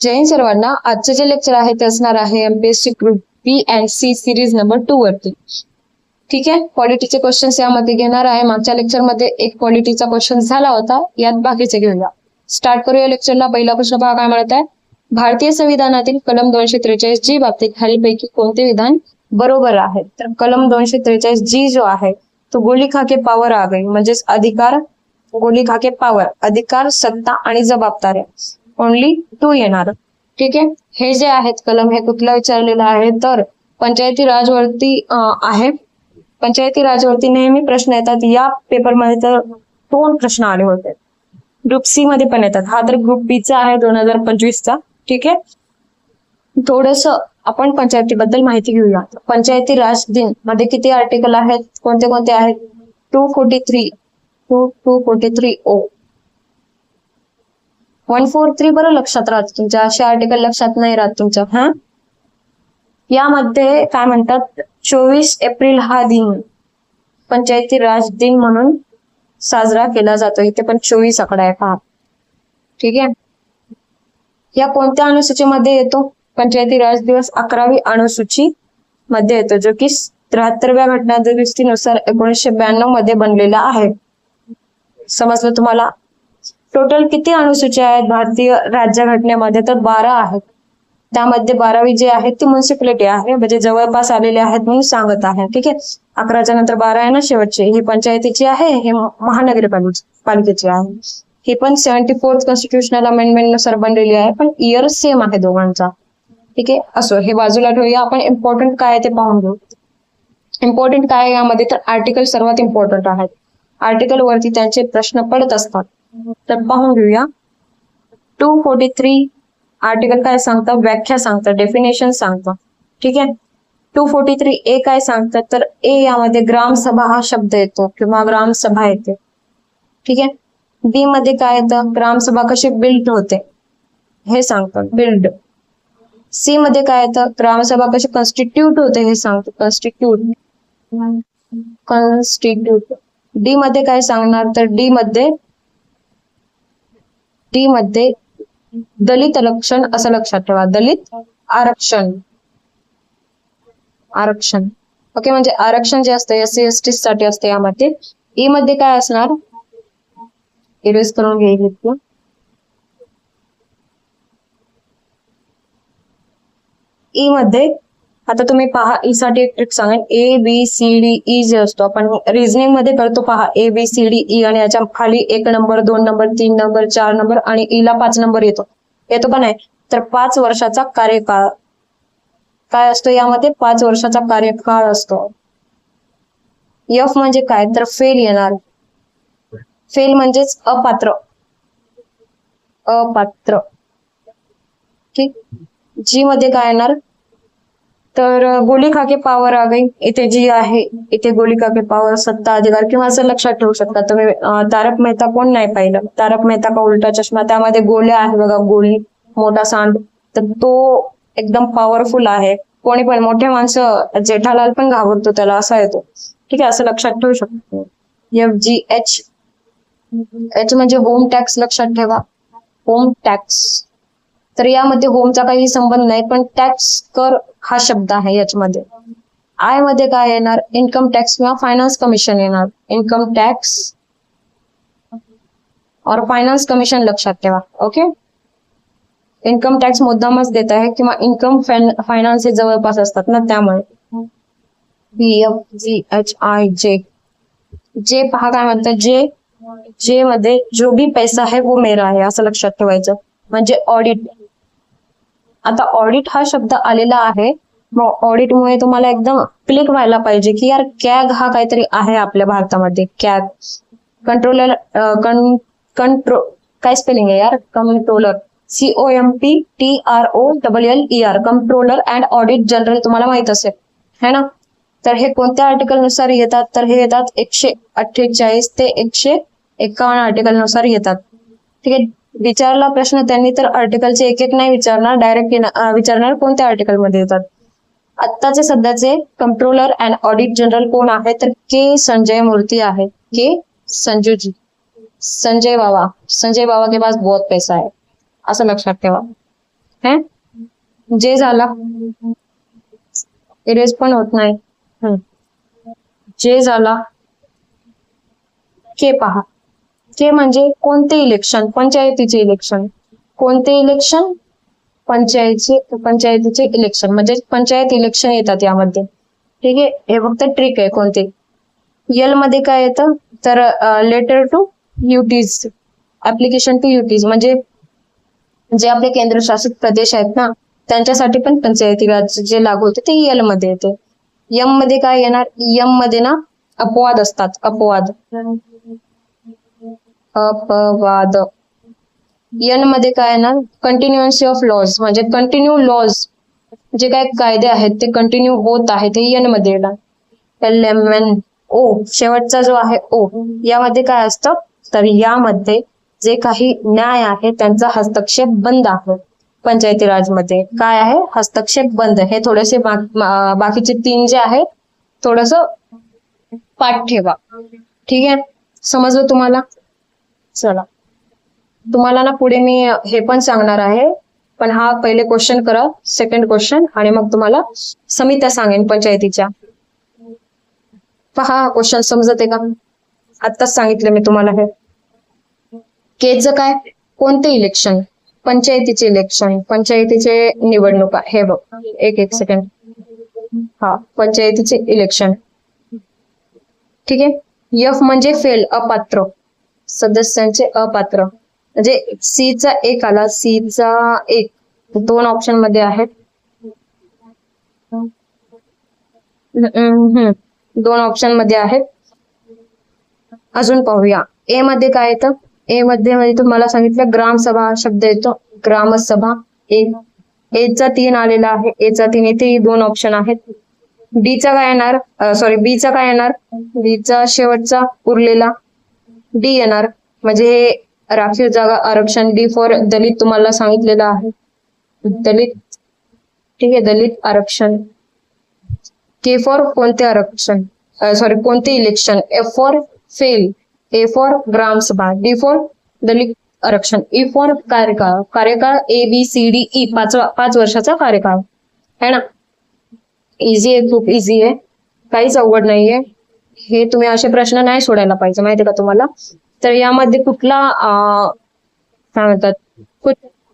जय सर्वांना. आजचं जे लेक्चर आहे ते असणार आहे MPSC group B and C series number 2 वरती. ठीक आहे, पॉलिटीचे क्वेश्चन्स यामध्ये घेणार आहे. मागच्या लेक्चरमध्ये एक पॉलिटीचा क्वेश्चन झाला होता, यात बाकीचे घेऊया. स्टार्ट करूया लेक्चरला. पहिला प्रश्न पहा काय म्हणत आहे. भारतीय संविधानातील कलम 243 जी बाबतीत खालीलपैकी कोणते विधान बरोबर आहे. तर कलम 243 जी जो आहे तो गोली खाके पावर आ गई, म्हणजेच अधिकार, गोली खाके पावर, अधिकार, सत्ता आणि जबाबदाऱ्या, ओनली 2 येणार. ठीक आहे, हे जे आहेत कलम हे कुठला विचारलेला आहे तर पंचायती राजवरती आहे. पंचायती राजवरती नेहमी प्रश्न येतात. या पेपरमध्ये तर 2 प्रश्न आले होते. ग्रुप सी मध्ये पण येतात. हा तर ग्रुप बी चा आहे 2025चा. ठीक आहे, थोडस आपण पंचायतीबद्दल माहिती घेऊया. पंचायती राज दिन मध्ये किती आर्टिकल आहेत, कोणते कोणते आहेत. 243 ओ 143 बरं लक्षात राहत तुमच्या, असे आर्टिकल लक्षात नाही राहत तुमच्या. हा, यामध्ये काय म्हणतात, 24 एप्रिल हा दिन पंचायती राज दिन म्हणून साजरा केला जातो. इथे पण 24 आकडा आहे पहा. ठीक आहे, या कोणत्या अनुसूचीमध्ये येतो. पंचायती राज दिवस 11वी अनुसूची मध्ये येतो, जो की 73व्या घटना दुरुस्तीनुसार 1992 मध्ये बनलेला आहे. समजलं तुम्हाला. टोटल किती अनुसूच्या आहेत भारतीय राज्यघटनेमध्ये तर 12 आहेत. त्यामध्ये 12वी जी आहे ती म्युन्सिपॅलिटी आहे, म्हणजे जवळपास आलेले आहेत म्हणून सांगत आहे. ठीक आहे, 11च्या नंतर 12 आहे ना शेवटचे. ही पंचायतीची आहे, हे महानगरपालिकेची आहे. ही पण 74th कॉन्स्टिट्युशनल अमेंडमेंट नुसार बनलेली आहे, पण इयर सेम आहे दोघांचा. ठीक आहे, असो हे बाजूला ठेवूया. आपण इम्पॉर्टंट काय आहे ते पाहून घेऊ. इम्पॉर्टंट काय आहे यामध्ये तर आर्टिकल सर्वात इम्पॉर्टंट आहेत. आर्टिकल वरती त्यांचे प्रश्न पडत असतात, तर पाहून घेऊया. 243 आर्टिकल काय सांगतं, व्याख्या सांगतं, डेफिनेशन सांगतं. ठीक आहे, 243 ए काय सांगतं तर ए यामध्ये ग्रामसभा हा शब्द येतो किंवा ग्रामसभा येते. ठीक आहे, बी मध्ये काय येतं, ग्रामसभा कशी बिल्ड होते हे सांगतं, बिल्ड. सी मध्ये काय येतं, ग्रामसभा कशी कॉन्स्टिट्यूट होते हे सांगतं, कॉन्स्टिट्यूट. डी मध्ये काय सांगणार तर डी मध्ये दलित आरक्षण असं लक्षात ठेवा, दलित आरक्षण. ओके, म्हणजे आरक्षण जे असतं SC ST साठी असते यामध्ये. ई मध्ये काय असणार, इरेज करून घेईल. ई मध्ये आता तुम्ही पहा, ई साठी एक ट्रिक सांगेन. ABCDE जे असतो आपण रिझनिंग मध्ये करतो पहा, ABCDE आणि याच्या खाली 1 नंबर 2 नंबर 3 नंबर 4 नंबर आणि ई ला 5 नंबर येतो का नाही. तर 5 वर्षाचा कार्यकाळ काय असतो यामध्ये, 5 वर्षाचा कार्यकाळ असतो. एफ म्हणजे काय तर फेल येणार. फेल म्हणजेच अपात्र. ठीक, जी मध्ये काय येणार तर गोली खाके पावर आ गई. इथे जी आहे इथे गोली खाके पावर, सत्ता, अधिकार किंवा असं लक्षात ठेवू शकता तुम्ही. तारक मेहता कोण नाही पाहिलं, तारक मेहता का उलटा चष्मा, त्यामध्ये गोल्या आहे बघा, गोली मोठा सांड, तर तो एकदम पॉवरफुल आहे. कोणी पण मोठे माणसं, जेठालाल पण घाबरतो त्याला, असा येतो. ठीक आहे, असं लक्षात ठेवू शकतो. FGH म्हणजे होम टॅक्स लक्षात ठेवा, होम टॅक्स. तर यामध्ये होमचा काही संबंध नाही, पण टॅक्स कर हा शब्द आहे याच्यामध्ये. आय मध्ये काय येणार, इन्कम टॅक्स किंवा फायनान्स कमिशन येणार. इन्कम टॅक्स और फायनान्स कमिशन लक्षात ठेवा. ओके, इन्कम टॅक्स मुद्दामच देत आहे किंवा इन्कम फायनान्स हे जवळपास असतात ना, त्यामुळे. PFGHI जे पहा काय म्हणतात, जे मध्ये जो भी पैसा है वो मेरा है असं लक्षात ठेवायचं. म्हणजे ऑडिट. आता ऑडिट हा शब्द आलेला आहे, मग ऑडिटमुळे तुम्हाला एकदम क्लिक व्हायला पाहिजे की यार कॅग हा काहीतरी आहे आपल्या भारतामध्ये. कॅग कंट्रोलर, काय स्पेलिंग आहे यार, controller, COMPTROLLER, controller and audit general, तुम्हाला माहित असेल है ना. तर हे कोणत्या आर्टिकल नुसार येतात तर हे येतात 148 ते 151 आर्टिकल नुसार येतात. ठीक आहे, विचारला प्रश्न त्यांनी तर आर्टिकलचे एक नाही विचारणार, डायरेक्ट विचारणार कोणत्या आर्टिकल मध्ये येतात. आत्ताचे सध्याचे कंट्रोलर अँड ऑडिट जनरल कोण आहे तर के संजय मूर्ती आहे. के संजूजी, संजय बाबा के पास बहुत पैसा है असं लक्षात ठेवा. हे जे झाला, इरेज पण होत नाही. जे झाला, के पहा. के म्हणजे कोणते इलेक्शन? पंचायतीचे इलेक्शन. कोणते इलेक्शन? पंचायतीचे इलेक्शन, म्हणजे पंचायत इलेक्शन येतात यामध्ये. ठीक आहे, हे फक्त ट्रिक आहे. कोणते? यल मध्ये काय येतं? तर लेटर टू युटीज, ऍप्लिकेशन टू युटीज, म्हणजे जे आपले केंद्रशासित प्रदेश आहेत ना, त्यांच्यासाठी पण पंचायती राज जे लागू होते ते यल मध्ये येते. यम मध्ये काय येणार? यम मध्ये ना अपवाद असतात. अपवाद. अपवाद. यन मध्ये काय येणार? कंटिन्युएन्सी ऑफ लॉज, म्हणजे कंटिन्यू लॉज, जे काय कायदे आहेत ते कंटिन्यू होत आहेत, ते यन मध्ये येणार. LMN ओ, शेवटचा जो आहे ओ, यामध्ये काय असतं? तर यामध्ये जे काही न्याय आहे त्यांचा हस्तक्षेप बंद आहे. पंचायती राजमध्ये काय आहे? हस्तक्षेप बंद. हे थोडेसे बाकीचे 3 जे आहे थोडस पाठ ठेवा. ठीक आहे, समजलं तुम्हाला? चला, तुम्हाला ना पुढे मी हे पण सांगणार आहे, पण हा पहिले क्वेश्चन करा, सेकंड क्वेश्चन, आणि मग तुम्हाला समित्या सांगेन पंचायतीच्या. पहा क्वेश्चन समजते का? आत्ताच सांगितलं मी तुम्हाला. हे केच काय? कोणते इलेक्शन? पंचायतीचे इलेक्शन, पंचायतीचे निवडणुका. हे बघ, एक सेकंड. हा, पंचायतीचे इलेक्शन. ठीक आहे. यफ म्हणजे फेल, अपात्र, सदस्यांचे अपात्र, म्हणजे सी चा 1 आला. सी चा 1 2 ऑप्शन मध्ये आहेत. 2 ऑप्शन मध्ये आहेत. अजून पाहूया. ए मध्ये काय येतं? ए मध्ये तुम्हाला सांगितलं ग्रामसभा शब्द येतो. ग्रामसभा. ए चा 3 आलेला आहे. ए चा 3 इथे 2 ऑप्शन आहेत. डी चा काय येणार? सॉरी, बी चा काय येणार? बी चा शेवटचा उरलेला डी येणार, म्हणजे राखीव जागा आरक्षण. डी फॉर दलित तुम्हाला सांगितलेलं आहे. दलित. ठीक आहे, दलित आरक्षण. के फॉर कोणते आरक्षण? सॉरी, कोणते election? F for fail. A for gram sabha. D for Dalit आरक्षण. ई फॉर कार्यकाळ. कार्यकाळ ABCDE 5 वर्षाचा कार्यकाळ है ना. इझी आहे, खूप इझी आहे, काहीच अवघड नाहीये. हे तुम्ही असे प्रश्न नाही सोडायला पाहिजे, माहितीये का तुम्हाला. तर यामध्ये कुठला काय म्हणतात,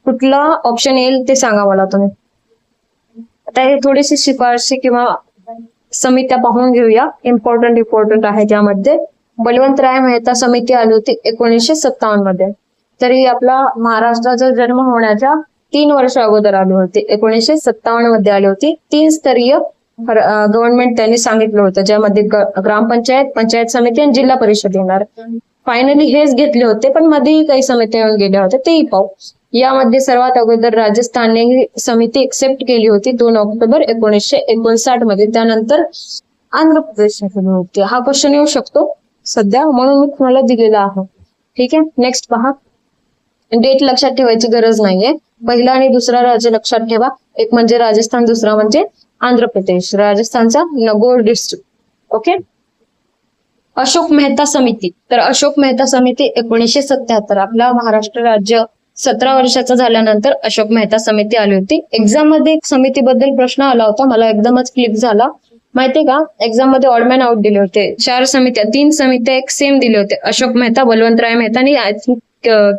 कुठला ऑप्शन येईल ते सांगा मला तुम्ही. आता हे थोडीशी शिफारशी किंवा समित्या पाहून घेऊया. इम्पॉर्टंट आहे त्यामध्ये. बलवंतराय मेहता समिती आली होती 1957 मध्ये. तरी आपला महाराष्ट्राचा जन्म होण्याच्या 3 वर्ष अगोदर आली होती. 1957 मध्ये आली होती. 3 स्तरीय गव्हर्नमेंट त्यांनी सांगितलं होतं, ज्यामध्ये ग्रामपंचायत, पंचायत समिती आणि जिल्हा परिषद येणार. फायनली हेच घेतले होते, पण मध्येही काही समित्या येऊन गेल्या होत्या, तेही पाहू. यामध्ये सर्वात अगोदर राजस्थानने ही समिती एक्सेप्ट केली होती 2 ऑक्टोबर 1959 मध्ये. त्यानंतर आंध्र प्रदेश होती. हा क्वेश्चन येऊ शकतो सध्या, म्हणून मी तुम्हाला दिलेला आहे. ठीक आहे, नेक्स्ट पहा. डेट लक्षात ठेवायची गरज नाहीये. पहिला आणि दुसरा राज्य लक्षात ठेवा. एक म्हणजे राजस्थान, दुसरा म्हणजे आंध्र प्रदेश. राजस्थानचा नगोर डिस्ट्रिक्ट. ओके. अशोक मेहता समिती. तर अशोक मेहता समिती 1977. आपला महाराष्ट्र राज्य 17 वर्षाचा झाल्यानंतर अशोक मेहता समिती आली होती. एक्झाम मध्ये समितीबद्दल प्रश्न आला होता, मला एकदमच क्लिक झाला. माहितीये का, एक्झाम मध्ये ऑडमॅन आउट दिले होते. 4 समित्या, 3 समित्या एक सेम दिले होते. अशोक मेहता, बलवंतराय मेहता आणि आय थिंक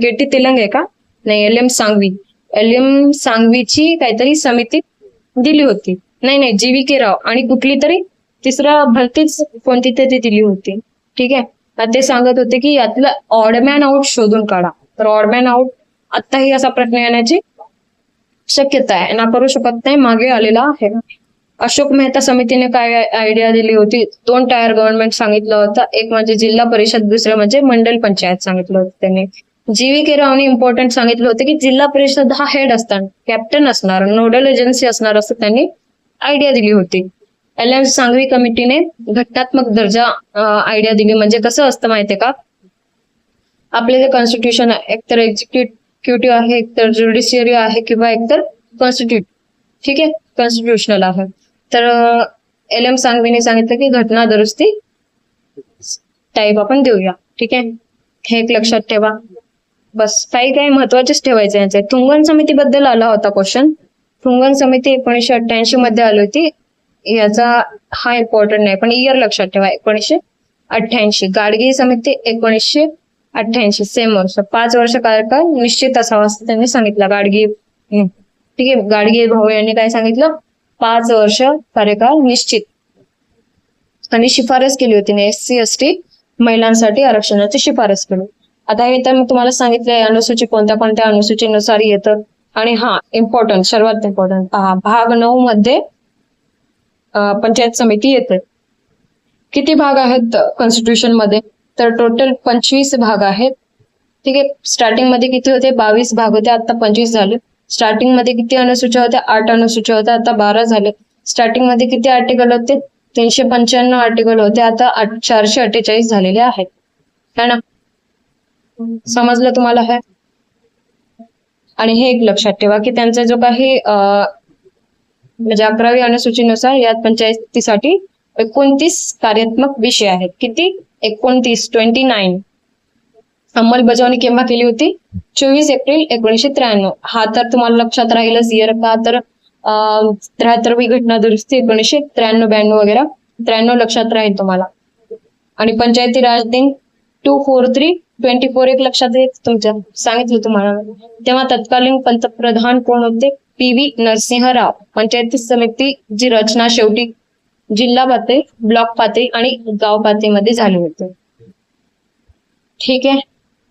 केटी तेलंग आहे का, नाही, LM सांघवी. LM सांघवीची काहीतरी समिती दिली होती. नाही, GVK राव आणि कुठली तरी तिसरा भरतीच कोणती तरी दिली होती. ठीक आहे, ते सांगत होते की यातलं ऑडमॅन आउट शोधून काढा. तर ऑडमॅन आउट आत्ताही असा प्रश्न येण्याची शक्यता आहे, ना करू शकत नाही, मागे आलेला आहे. अशोक मेहता समितीने काय आयडिया दिली होती? 2 टायर गव्हर्नमेंट सांगितलं होतं. एक म्हणजे जिल्हा परिषद, दुसरं म्हणजे मंडल पंचायत सांगितलं होतं त्यांनी. GVK रावने इम्पॉर्टंट सांगितलं होतं की जिल्हा परिषद हा हेड असणार, कॅप्टन असणार, नोडल एजन्सी असणार, असं त्यांनी आयडिया दिली होती. LM सांघवी कमिटीने घटनात्मक दर्जा आयडिया दिली. म्हणजे कसं असतं माहितीये का, आपले जे कॉन्स्टिट्यूशन आहे, एकतर एक्झिक्युटिव्ह आहे, एकतर ज्युडिशियरी आहे, किंवा एकतर कॉन्स्टिट्यूट. ठीक आहे, कॉन्स्टिट्युशनल आहे. तर LM सांघवीने सांगितलं की घटना दुरुस्ती टाईप आपण देऊया. ठीक आहे, हे एक लक्षात ठेवा. बस काही काही महत्वाचेच ठेवायचं यांचे. तुंगन समितीबद्दल आला होता क्वेश्चन. तुंगन समिती 1988 मध्ये आली होती. याचा हा इम्पॉर्टंट नाही, पण इयर लक्षात ठेवा. 1988. गाडगीळ समिती 1988, सेम वर्ष. 5 वर्ष कार्यकाळ निश्चित असावा असं त्यांनी सांगितलं. गाडगीळ, ठीक आहे. गाडगीळ भाऊ यांनी काय सांगितलं? 5 वर्ष कार्यकाळ निश्चित. आणि शिफारस केली होती SC ST महिलांसाठी आरक्षणाची शिफारस केली. आता हे तर मी तुम्हाला सांगितलंय अनुसूची कोणत्या कोणत्या अनुसूचीनुसार येतं. आणि हा इम्पॉर्टंट, सर्वात इम्पॉर्टंट पहा, भाग 9 मध्ये पंचायत समिती येते. किती भाग आहेत कॉन्स्टिट्यूशन मध्ये? तर टोटल 25 भाग आहेत. ठीक आहे. स्टार्टिंग मध्ये किती होते? 22 भाग होते, आता 25 झाले. स्टार्टिंग मध्ये किती अनुसूच्या होत्या? 8 अनुसूच्या होत्या, आता 12 झाले. स्टार्टिंग मध्ये किती आर्टिकल होते? 395 आर्टिकल होते, आता 448 झालेले आहेत. है ना? समजलं तुम्हाला हे? आणि हे एक लक्षात ठेवा की त्यांचा जो काही म्हणजे 11वी अनुसूचीनुसार यात पंचायतीसाठी 29 कार्यात्मक विषय आहेत. किती? 29. अंमलबजावणी केव्हा केली होती? 24 एप्रिल 1993. हा तर तुम्हाला लक्षात राहीलच. इयर का तर 73वी घटना दुरुस्ती 1993-92 वगैरे. 93 लक्षात राहील तुम्हाला. आणि पंचायती राज दिन 243-24 एक लक्षात येत तुमच्या, सांगितलं तुम्हाला. तेव्हा तत्कालीन पंतप्रधान कोण होते? PV नरसिंह राव. पंचायती समितीची रचना शेवटी जिल्हा पातळी, ब्लॉक पातळी आणि गाव पातळीमध्ये झाली होती. ठीक आहे.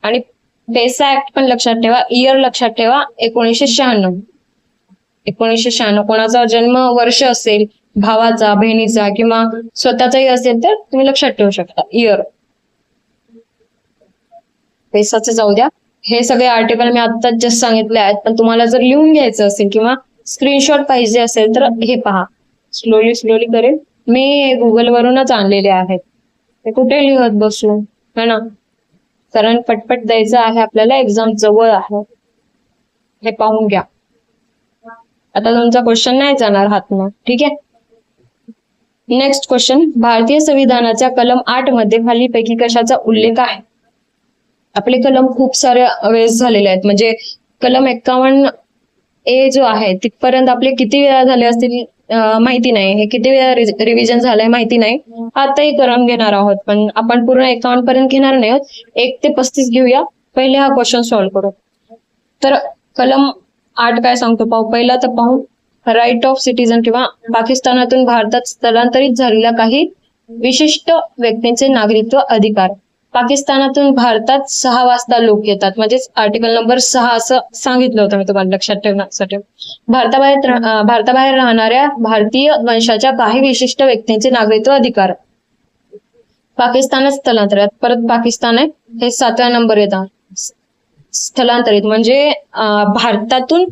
आणि पेसा ऍक्ट पण लक्षात ठेवा. इयर लक्षात ठेवा 1996. 1996. कोणाचा जन्म वर्ष असेल, भावाचा, बहिणीचा किंवा स्वतःचाही असेल तर तुम्ही लक्षात ठेवू शकता इयर. पेसाचं जाऊ द्या. हे सगळे आर्टिकल मी आत्ताच जस्ट सांगितले आहेत, पण तुम्हाला जर लिहून घ्यायचं असेल किंवा स्क्रीनशॉट पाहिजे असेल तर हे पहा. स्लोली करेल. मी गुगल वरूनच आणलेले आहेत. ते कुठे लिहत बसू, है ना? कारण पटपट द्यायचं आहे आपल्याला, एक्झाम जवळ आहे. हे पाहून घ्या. आता तुमचा क्वेश्चन नाही जाणार हातनं. ठीक आहे. Next question. भारतीय संविधानाच्या कलम 8 मध्ये खालीपैकी कशाचा उल्लेख आहे? आपले कलम खूप सारे वेळेस झालेले आहेत. म्हणजे कलम 51A जो आहे तिथपर्यंत आपले किती वेळा झाले असतील माहिती नाही. हे किती वेळा रिव्हिजन झालंय माहिती नाही. आताही करून घेणार आहोत, पण आपण पूर्ण 51 पर्यंत घेणार नाही आहोत. 1 ते 35 घेऊया. पहिले हा क्वेश्चन सॉल्व्ह करू. तर कलम 8 काय सांगतो पाहू. पहिला तर पाहू. राईट ऑफ सिटीजन किंवा पाकिस्तानातून भारतात स्थलांतरित झालेल्या काही विशिष्ट व्यक्तींचे नागरिकत्व अधिकार. पाकिस्तानातून भारतात 6 वाजता लोक येतात, म्हणजेच आर्टिकल नंबर 6 असं सांगितलं होतं मी तुम्हाला लक्षात ठेवण्यासाठी. भारताबाहेर राहणाऱ्या भारतीय वंशाच्या काही विशिष्ट व्यक्तींचे नागरिकत्व अधिकार. पाकिस्तानात स्थलांतरित, परत पाकिस्तान आहे हे 7व्या नंबर येतात. स्थलांतरित म्हणजे भारतातून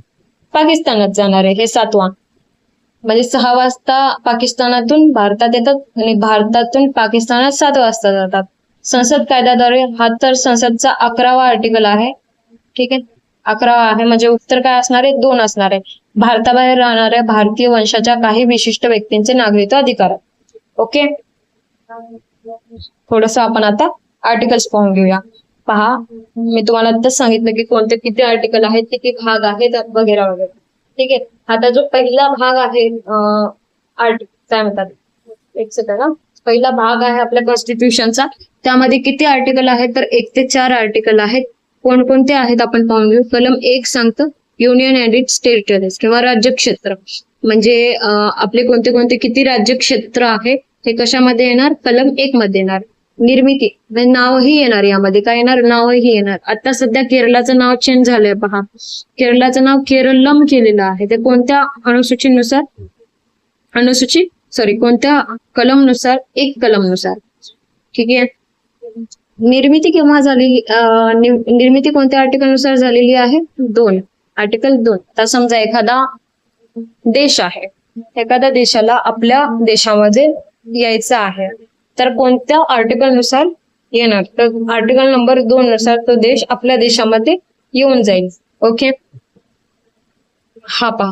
पाकिस्तानात जाणारे हे 7वा. म्हणजे 6 वाजता पाकिस्तानातून भारतात येतात आणि भारतातून पाकिस्तानात 7 वाजता जातात. संसद कायद्याद्वारे, हा तर संसदचा 11वा आर्टिकल आहे. ठीक आहे. 11वा आहे, म्हणजे उत्तर काय असणार आहे? 2 असणार आहे. भारताबाहेर राहणाऱ्या भारतीय वंशाच्या काही विशिष्ट व्यक्तींचे नागरिकत्व अधिकार. ओके. थोडस आपण आता आर्टिकल्स पाहून घेऊया. पहा, मी तुम्हाला आताच सांगितलं की कोणते किती आर्टिकल आहेत, किती भाग आहेत वगैरे वगैरे. ठीक आहे. आता जो पहिला भाग आहे काय म्हणतात, एक सेकंड. पहिला भाग आहे आपल्या कॉन्स्टिट्यूशनचा. त्यामध्ये किती आर्टिकल आहेत? तर 1 ते 4 आर्टिकल आहेत. कोणकोणते आहेत आपण पाहून घेऊ. कलम 1 सांगतं युनियन अँड इट्स टेरिटरीज किंवा राज्यक्षेत्र. म्हणजे आपले कोणते कोणते किती राज्यक्षेत्र आहे हे कशामध्ये येणार? कलम 1 मध्ये येणार. निर्मिती म्हणजे नावही येणार. यामध्ये काय येणार? नावही येणार. आता सध्या केरळाचं नाव चेंज झालंय पहा. केरळाचं नाव केरळम केलेलं आहे. ते कोणत्या अनुसूचीनुसार? कोणत्या कलमनुसार? 1 कलमनुसार. ठीक आहे. निर्मिती केव्हा झाली? निर्मिती कोणत्या आर्टिकलनुसार झालेली आहे? 2. आर्टिकल 2. आता समजा एखादा देश आहे, एखाद्या देशाला आपल्या देशामध्ये यायचं आहे, तर कोणत्या आर्टिकलनुसार येणार? तर आर्टिकल नंबर 2 नुसार तो देश आपल्या देशामध्ये येऊन जाईल. ओके. हा पहा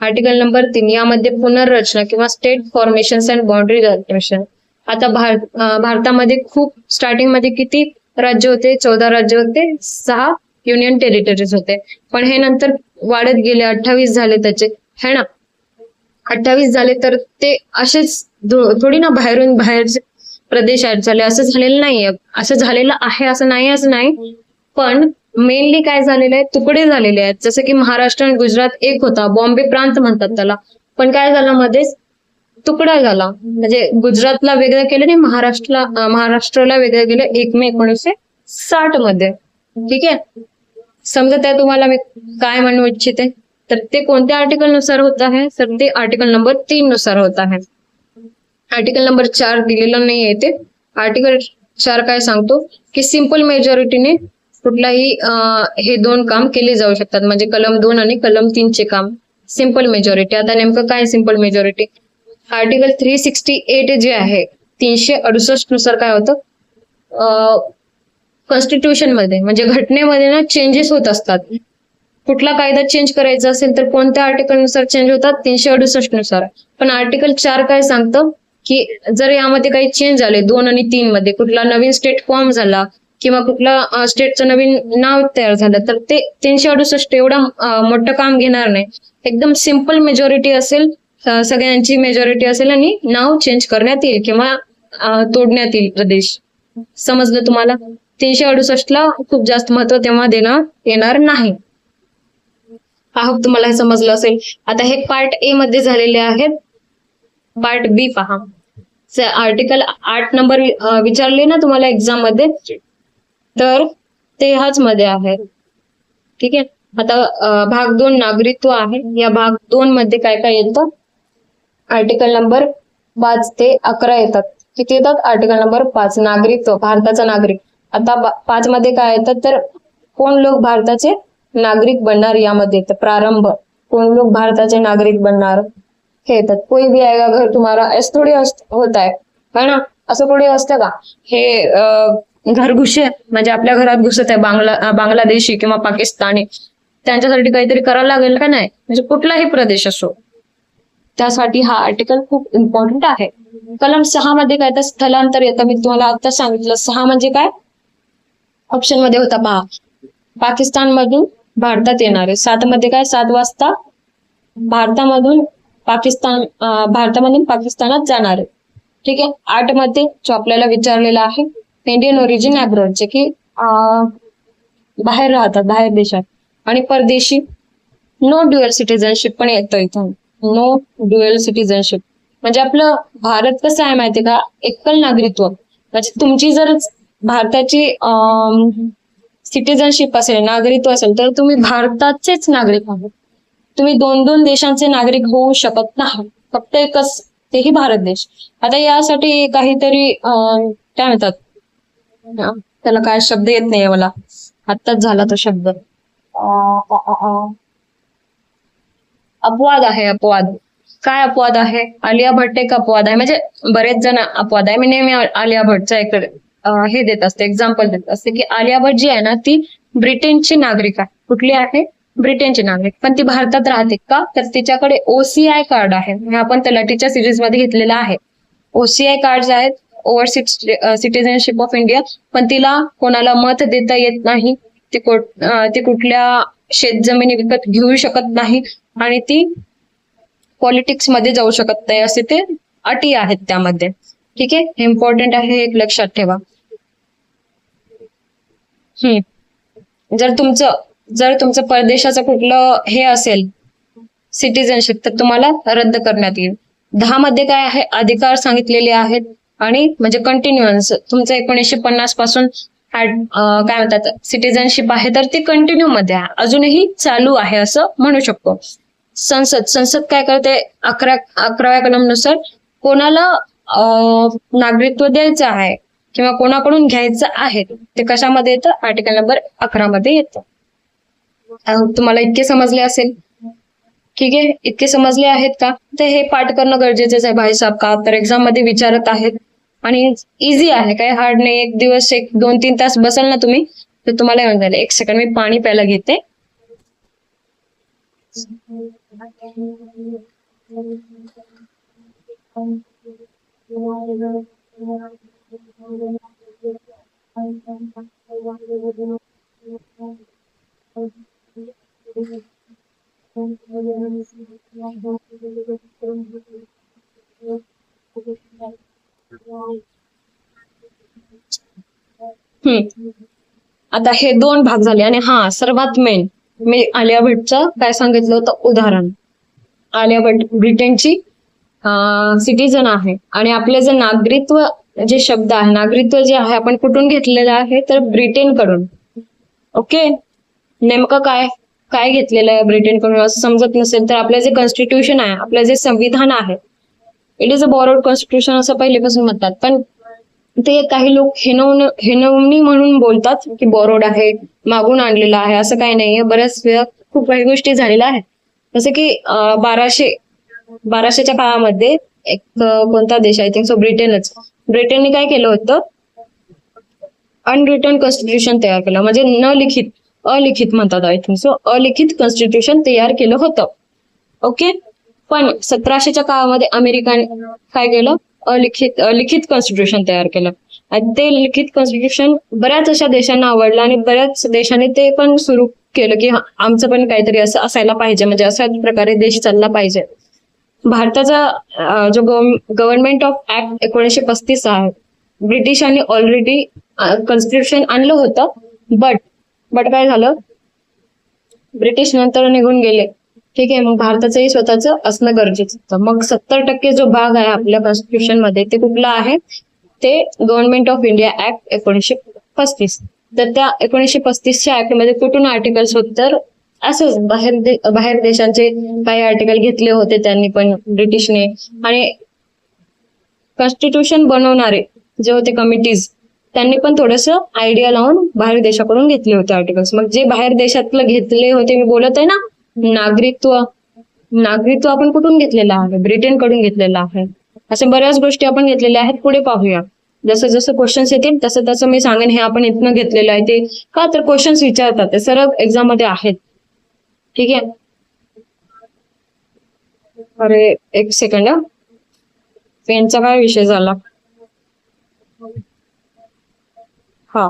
आर्टिकल नंबर 3. यामध्ये पुनर्रचना किंवा state formation and boundary delimitation. आता भारतामध्ये खूप स्टार्टिंग मध्ये किती राज्य होते? 14 राज्य होते. 6 युनियन टेरिटरीज होते. पण हे नंतर वाढत गेले, 28 झाले त्याचे, है ना. 28 झाले तर ते असेच थोडी ना बाहेरचे प्रदेश ऍड झाले, असं झालेलं नाहीये. असं झालेलं आहे असं नाही, पण मेनली काय झालेलं आहे, तुकडे झालेले आहेत. जसं की महाराष्ट्र आणि गुजरात एक होता, बॉम्बे प्रांत म्हणतात त्याला, पण काय झालं मध्येच तुकडा झाला. म्हणजे गुजरातला वेगळं केलं आणि महाराष्ट्राला वेगळं केलं 1 मे 1960 मध्ये. ठीक आहे, समजत आहे तुम्हाला मी काय म्हणू इच्छिते. तर ते कोणत्या आर्टिकल नुसार होत आहे, तर ते आर्टिकल नंबर 3 नुसार होत आहे. आर्टिकल नंबर 4 दिलेला नाहीये ते. आर्टिकल 4 काय सांगतो की सिंपल मेजॉरिटीने कुठलाही हे 2 काम केले जाऊ शकतात. म्हणजे कलम 2 आणि कलम 3 चे काम सिंपल मेजॉरिटी. आता नेमकं काय सिंपल मेजॉरिटी, आर्टिकल 368 जे आहे 368 नुसार काय होतं, कॉन्स्टिट्यूशन मध्ये म्हणजे घटनेमध्ये ना चेंजेस होत असतात. कुठला कायदा चेंज करायचा असेल तर कोणत्या आर्टिकल नुसार चेंज होतात, 368 नुसार. पण आर्टिकल 4 काय सांगतं की जर यामध्ये काही चेंज झाले 2 आणि 3 मध्ये, कुठला नवीन स्टेट फॉर्म झाला किंवा कुठला स्टेटचं नवीन नाव तयार झालं, तर ते 368 एवढं मोठं काम घेणार नाही. एकदम सिंपल मेजॉरिटी असेल, सगळ्यांची मेजॉरिटी असेल आणि नाव चेंज करण्यात येईल किंवा तोडण्यात येईल प्रदेश. समजलं तुम्हाला. 368 खूप जास्त महत्व तेव्हा देण्यात येणार नाही. होप तुम्हाला हे समजलं असेल. आता हे पार्ट ए मध्ये झालेले आहेत. पार्ट बी पहा. आर्टिकल 8 नंबर विचारले ना तुम्हाला एक्झाम मध्ये, तर ते ह्याच मध्ये आहे. ठीक आहे. आता भाग 2 नागरिकत्व आहे. या भाग 2 मध्ये काय काय येतं, आर्टिकल नंबर 5 ते 11 येतात. किती येतात, आर्टिकल नंबर 5 नागरिकत्व, भारताचा नागरिक. आता 5 मध्ये काय येतं, तर कोण लोक भारताचे नागरिक बनणार, यामध्ये येतं प्रारंभ, कोण लोग भारताचे नागरिक बनणार हे येतात. कोई भी आएगा घर तुम्हारा, ऐसे थोडी होत आहे ना, असं थोडी असतं का. हे घरघुशी म्हणजे आपल्या घरात घुसत आहे बांगलादेशी किंवा पाकिस्तानी, त्यांच्यासाठी काहीतरी करायला लागेल का नाही, म्हणजे कुठलाही प्रदेश असो. त्यासाठी हा आर्टिकल खूप इम्पॉर्टंट आहे. कलम 6 मध्ये काय तर स्थलांतर येतं. मी तुम्हाला आता सांगितलं 6 म्हणजे काय, ऑप्शन मध्ये होता पहा, पाकिस्तान मधून भारतात येणारे. 7 मध्ये काय, 7 वाजता भारतामधून पाकिस्तानात जाणारे. ठीक आहे. 8 मध्ये जो आपल्याला विचारलेला आहे, इंडियन ओरिजिन अब्रॉड, जे की बाहेर राहतात, बाहेर देशात. आणि परदेशी, नो ड्युअल सिटिझनशिप पण येतं इथून. नो ड्युअल सिटिझनशिप म्हणजे आपलं भारत कसं आहे माहितीये का, एकल नागरिकत्व. म्हणजे तुमची जर भारताची सिटिझनशिप असेल, नागरिकत्व असेल, तर तुम्ही भारताचेच नागरिक आहात. तुम्ही 2 देशांचे नागरिक होऊ शकत नाही, फक्त एकच, तेही भारत देश. आता यासाठी काहीतरी काय म्हणतात, त्याला काय शब्द येत नाहीये मला, आत्ताच झाला तो शब्द, अपवाद आहे. अपवाद, काय अपवाद आहे, आलिया भट्ट एक अपवाद आहे. म्हणजे बरेच जण अपवाद आहे. मी नेहमी आलिया भट्टचा एक हे देत असते, एक्झाम्पल देत असते की आलिया भट्ट जी आहे ना, ती ब्रिटनची नागरिक आहे. कुठली आहे, ब्रिटनची नागरिक. पण ती भारतात राहते का, तर तिच्याकडे OCI कार्ड आहे. हे आपण तलाठीच्या सिरीज मध्ये घेतलेला आहे. OCI कार्ड आहेत, ओव्हरसीज सिटिझनशिप ऑफ इंडिया. पण तिला कोणाला मत देता येत नाही, ती कुठल्या शेतजमिनी विकत घेऊ शकत नाही, आणि ती पॉलिटिक्स मध्ये जाऊ शकत नाही, असे ते अटी आहेत त्यामध्ये. ठीक आहे, हे इम्पॉर्टंट आहे, एक लक्षात ठेवा. जर तुमचं परदेशाचं कुठलं हे असेल सिटिझनशिप, तर तुम्हाला रद्द करण्यात येईल. 10 मध्ये काय आहे, अधिकार सांगितलेले आहेत. आणि म्हणजे कंटिन्युअन्स, तुमचं 1950 पासून काय म्हणतात सिटिझनशिप आहे, तर ती कंटिन्यू मध्ये आहे, अजूनही चालू आहे असं म्हणू शकतो. संसद काय करते, 11व्या कलम नुसार कोणाला नागरिकत्व द्यायचं आहे किंवा कोणाकडून घ्यायचं आहे, ते कशामध्ये येतं, आर्टिकल नंबर 11 मध्ये येतं. तुम्हाला इतके समजले असेल. ठीक आहे, इतके समजले आहेत का, तर हे पाठ करणं गरजेचंच आहे भाईसाहेब. का तर एक्झाम मध्ये विचारत आहेत आणि इझी आहे, काही हार्ड नाही. एक दिवस 2-3 तास बसाल ना तुम्ही, तर तुम्हाला येऊन जाईल. 1 सेकंड, मी पाणी प्यायला घेते. हम्म आता हे दोन भाग झाले आणि हा सर्वात मेन, मी आलिया भट्टचं काय सांगितलं होतं उदाहरण. आलिया भट्ट ब्रिटनची सिटीजन आहे आणि आपले जे नागरिकत्व, जे शब्द आहे नागरिकत्व जे आहे आपण कुठून घेतलेलं आहे तर ब्रिटन कडून. ओके, नेमकं काय काय घेतलेलं आहे ब्रिटन कडून असं समजत नसेल तर आपलं जे कॉन्स्टिट्यूशन आहे, आपलं जे संविधान आहे, it is a borrowed constitution असं पहिलेपासून म्हणतात. पण ते काही लोक हेनवणी म्हणून बोलतात की बॉरोड आहे, मागून आणलेलं आहे. असं काही नाहीये. बऱ्याच वेळा खूप काही गोष्टी झालेल्या आहेत. जसं की 1200च्या काळामध्ये एक कोणता देश, आय थिंक सो ब्रिटनच, ब्रिटनने काय केलं होतं, अनरिटन कॉन्स्टिट्यूशन तयार केलं. म्हणजे न लिखित, अलिखित म्हणतात आय थिंक सो, अलिखित कॉन्स्टिट्यूशन तयार केलं होतं. ओके, पण 1700च्या काळामध्ये अमेरिकाने काय केलं, लिखित कॉन्स्टिट्यूशन तयार केलं. आणि ते लिखित कॉन्स्टिट्यूशन बऱ्याच अशा देशांना आवडलं आणि बऱ्याच देशांनी ते पण सुरू केलं की आमचं पण काहीतरी असं असायला पाहिजे, म्हणजे अशाच प्रकारे देश चालला पाहिजे. भारताचा जो गव्हर्नमेंट ऑफ ऍक्ट 1935 आहे, ब्रिटिशांनी ऑलरेडी कॉन्स्टिट्यूशन आणलं होतं. बट काय झालं, ब्रिटिश नंतर निघून गेले. ठीक आहे, मग भारताचंही स्वतःचं असणं गरजेचं होतं. मग 70% जो भाग आहे आपल्या कॉन्स्टिट्यूशन मध्ये ते कुठला आहे, ते गव्हर्नमेंट ऑफ इंडिया ऍक्ट 1935. तर त्या 1935च्या ऍक्ट मध्ये कुठून आर्टिकल्स होते तर असंच बाहेर देशांचे काही आर्टिकल घेतले होते त्यांनी पण, ब्रिटिशने. आणि कॉन्स्टिट्यूशन बनवणारे जे होते कमिटीज, त्यांनी पण थोडस आयडिया लावून बाहेर देशाकडून घेतले होते आर्टिकल्स. मग जे बाहेर देशातलं घेतले होते, मी बोलत आहे ना, नागरिकत्व आपण कुठून घेतलेलं आहे, ब्रिटन कडून घेतलेलं आहे. अशा बऱ्याच गोष्टी आपण घेतलेल्या आहेत. पुढे पाहूया, जसं जसं क्वेश्चन्स येतील तसं तसं मी सांगेन हे आपण इथनं घेतलेलं आहे ते. का तर क्वेश्चन्स विचारतात, ते सरळ एक्झाम मध्ये आहेत. ठीक आहे, अरे एक सेकंड, पेनचा काय विषय झाला. हा,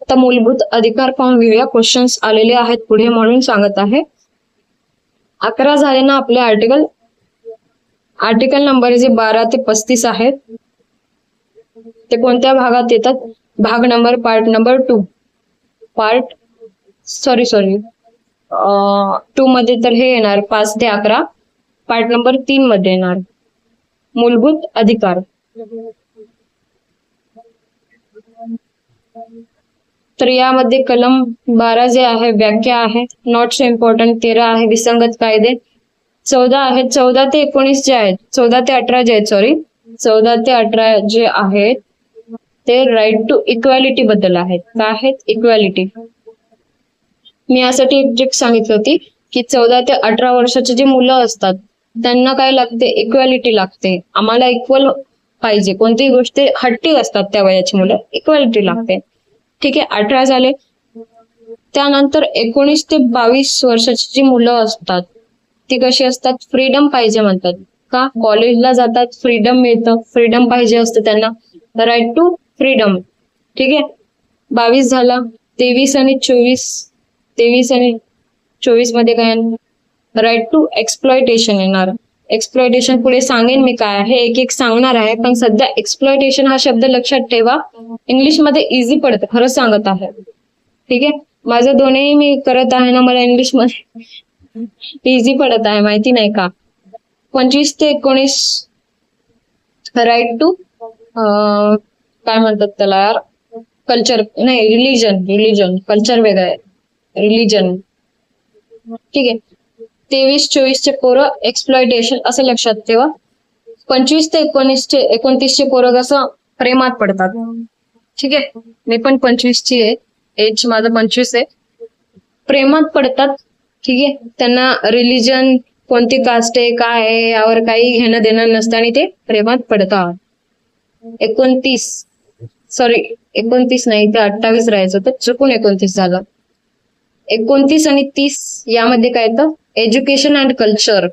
आता मूलभूत अधिकार पाहून घेऊया. क्वेश्चन्स आलेले आहेत पुढे म्हणून सांगत आहे. 11 झाले ना आपले आर्टिकल. आर्टिकल नंबर जे 12 ते 35 आहेत ते कोणत्या भागात येतात, भाग नंबर, पार्ट नंबर 2, सॉरी 2 मध्ये तर हे येणार 5 ते 11, पार्ट नंबर 3 मध्ये येणार मूलभूत अधिकार. तर यामध्ये कलम 12 जे आहे व्याख्या आहे, नॉट सो इम्पॉर्टंट. 13 आहे विसंगत कायदे. 14 आहे, 14 ते 19 जे आहेत, 14 ते 18 जे आहेत, सॉरी 14 ते 18 जे आहेत ते राईट टू इक्वॅलिटी बद्दल आहेत. काय आहेत, इक्वॅलिटी. मी यासाठी एक ट्रिक सांगितली होती की 14 ते 18 वर्षाची जी मुलं असतात त्यांना काय लागते, इक्वॅलिटी लागते. आम्हाला इक्वल पाहिजे, कोणतीही गोष्ट हट्टी असतात त्या वयाची मुलं, इक्वॅलिटी लागते. ठीक आहे, 18 झाले. त्यानंतर 19 ते 22 वर्षाची जी मुलं असतात ती कशी असतात, फ्रीडम पाहिजे म्हणतात. का, कॉलेजला जातात, फ्रीडम मिळतं, फ्रीडम पाहिजे असतं त्यांना, राईट टू फ्रीडम. ठीक आहे, 22 झाला. 23 आणि 24 मध्ये काय, राईट टू एक्सप्लॉयटेशन येणार. एक्सप्लॉयटेशन पुढे सांगेन मी काय आहे, एक एक सांगणार आहे. पण सध्या एक्सप्लॉयटेशन हा शब्द लक्षात ठेवा, इंग्लिश मध्ये इझी पडतं, खरंच सांगत आहे. ठीक आहे, माझं दोन्ही मी करत आहे ना, मला इंग्लिश मध्ये इझी पडत आहे, माहिती नाही का. 25 ते 19 राईट टू काय म्हणतात त्याला यार, कल्चर नाही, रिलीजन, कल्चर वेगळं आहे, रिलीजन. ठीक आहे, 23-24 चे पोरं एक्सप्लॉयटेशन असं लक्षात ठेवा. 25 ते 29 चे पोरं कसं प्रेमात पडतात. ठीक आहे, मी पण 25 ची आहे, एज माझं 25 आहे. प्रेमात पडतात. ठीक आहे, त्यांना रिलीजन, कोणती कास्ट आहे, काय आहे यावर काही घेणं देणं नसतं आणि ते प्रेमात पडतात. 29 नाही, ते 28 राहायचं तर चुकून 29 झालं. 29 आणि 30 यामध्ये काय येतं, एज्युकेशन अँड कल्चर.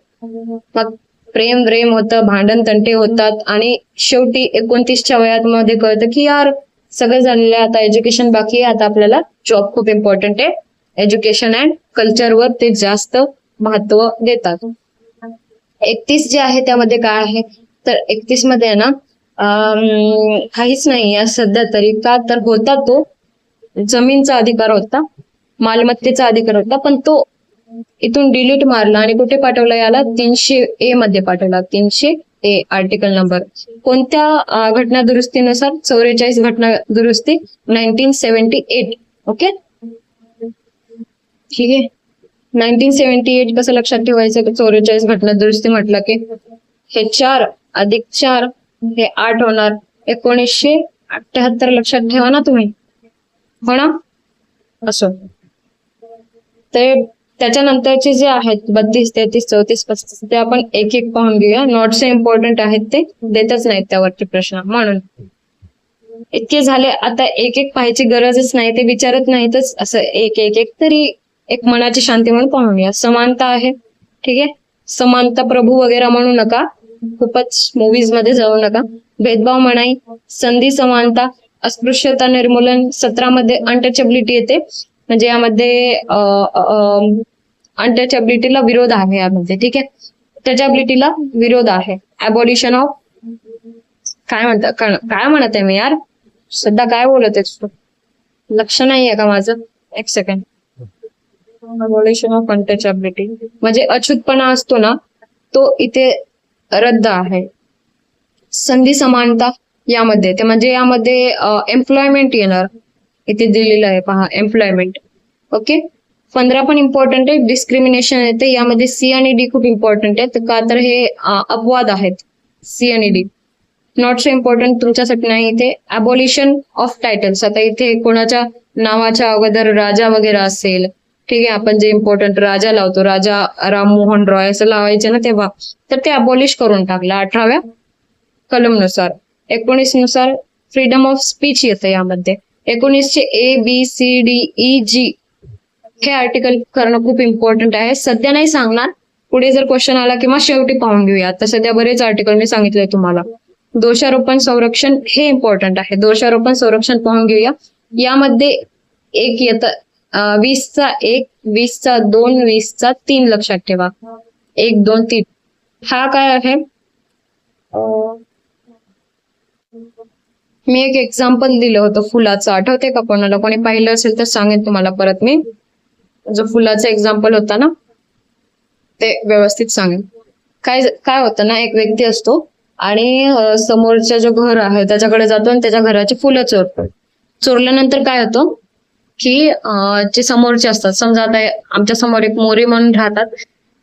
मग प्रेम प्रेम होतं, भांडण तंटे होतात आणि शेवटी 29च्या वयात मध्ये कळतं की यार सगळं झालेलं आहे, आता एज्युकेशन बाकी आहे, आता आपल्याला जॉब खूप इम्पॉर्टंट आहे. एज्युकेशन अँड कल्चरवर ते जास्त महत्व देतात. 31 जे आहे त्यामध्ये काय आहे, तर 31 मध्ये आहे ना काहीच नाही आहे सध्या तरी. का तर होता तो जमीनचा अधिकार होता, मालमत्तेचा अधिकार होता, पण तो इथून डिलीट मारला आणि कुठे पाठवला याला 300A मध्ये पाठवला. 300A आर्टिकल नंबर कोणत्या घटना दुरुस्तीनुसार? 44 घटना दुरुस्ती 1978. ओके ठीक आहे. 1978 कसं लक्षात ठेवायचं? 44 घटना दुरुस्ती म्हटलं की हे 4 अधिक 4 हे 8 होणार. 1978 लक्षात ठेवा ना तुम्ही, हो ना? असो. ते त्याच्यानंतरचे जे आहेत 32, 33, 34, 35 ते आपण एक एक पाहून घेऊया. नॉट सो इम्पॉर्टंट आहेत, ते देतच नाहीत त्यावरती प्रश्न. म्हणून इतके झाले, आता एक एक पाहायची गरजच नाही, ते विचारत नाहीतच. असं एक एक एक तरी एक मनाची शांती म्हणून पाहून घ्या. समानता आहे, ठीक आहे. समानता प्रभू वगैरे म्हणू नका, खूपच मूवीज मध्ये जाऊ नका. भेदभाव मनाई, संधी समानता, अस्पृश्यता निर्मूलन. 17 मध्ये अनटचेबिलिटी येते, म्हणजे यामध्ये अनटचेबिलिटीला विरोध आहे यामध्ये, ठीक आहे. टचेबिलिटीला विरोध आहे. अबॉलिशन ऑफ काय म्हणत आहे मी यार, सध्या काय बोलत आहे? लक्ष नाहीये का माझं? एक सेकंड. अबॉलिशन ऑफ अनटचेबिलिटी म्हणजे अछूतपणा असतो ना, तो इथे रद्द आहे. संधी समानता यामध्ये ते म्हणजे यामध्ये एम्प्लॉयमेंट येणार, इथे दिलेलं आहे पहा, एम्प्लॉयमेंट. ओके. 15 पण इम्पॉर्टंट आहे. डिस्क्रिमिनेशन येते यामध्ये. सी आणि डी खूप इम्पॉर्टंट आहेत, का तर हे अपवाद आहेत, सी आणि डी. नॉट सो इम्पॉर्टंट तुमच्यासाठी नाही इथे. अबॉलिशन ऑफ टायटल्स, आता इथे कोणाच्या नावाच्या अगोदर राजा वगैरे असेल, ठीक आहे, आपण जे इम्पॉर्टंट राजा लावतो, राजा राममोहन रॉय असं लावायचे ना तेव्हा, तर ते अबॉलिश करून टाकलं 18व्या कलमनुसार. 19 नुसार फ्रीडम ऑफ स्पीच येतं यामध्ये. 19चे ABCDEG हे आर्टिकल करणं खूप इम्पॉर्टंट आहे. सध्या नाही सांगणार, पुढे जर क्वेश्चन आला किंवा शेवटी पाहून घेऊया. आता सध्या बरेच आर्टिकल मी सांगितलंय तुम्हाला. दोषारोपण संरक्षण हे इम्पॉर्टंट आहे. दोषारोपण संरक्षण पाहून घेऊया. यामध्ये एक येतं 20चा 1, 20चा 2, 20चा 3 लक्षात ठेवा. 1, 2, 3 हा काय आहे? मी एक एक्झाम्पल दिलं होतं फुलाचं, आठवते का कोणाला? कोणी पाहिलं असेल तर सांगेन तुम्हाला परत मी. जो फुलाचं एक्झाम्पल होता ना, ते व्यवस्थित सांगेन. काय होतं ना, एक व्यक्ती असतो आणि समोरच्या जो घर आहे त्याच्याकडे जातो आणि त्याच्या घराची फुलं चोरतो. चोरल्यानंतर काय होतं की जे समोरचे असतात, समजा आता आमच्या समोर एक मोरे म्हणून राहतात,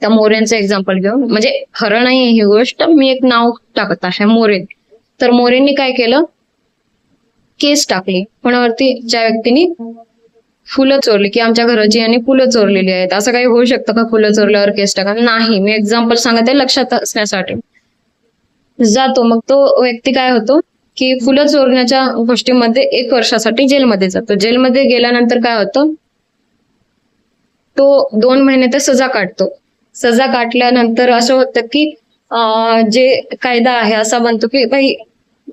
त्या मोऱ्यांचं एक्झाम्पल घेऊन, म्हणजे खरं नाही ही गोष्ट, मी एक नाव टाकत आहे मोरे. तर मोरेंनी काय केलं, केस टाकली कोणावरती? ज्या व्यक्तीने फुलं चोरली, की आमच्या घराची आणि फुलं चोरलेली आहेत. असं काही होऊ शकतं का फुलं चोरल्यावर केस टाका? नाही, मी एक्झाम्पल सांगत आहे लक्षात असण्यासाठी. जातो मग तो व्यक्ती, काय होतो की फुलं चोरण्याच्या गोष्टीमध्ये 1 वर्षासाठी जेलमध्ये जातो. जेलमध्ये गेल्यानंतर काय होतं, तो 2 महिने तर सजा काढतो. सजा काढल्यानंतर असं होतं की जे कायदा आहे असा बनतो की भाई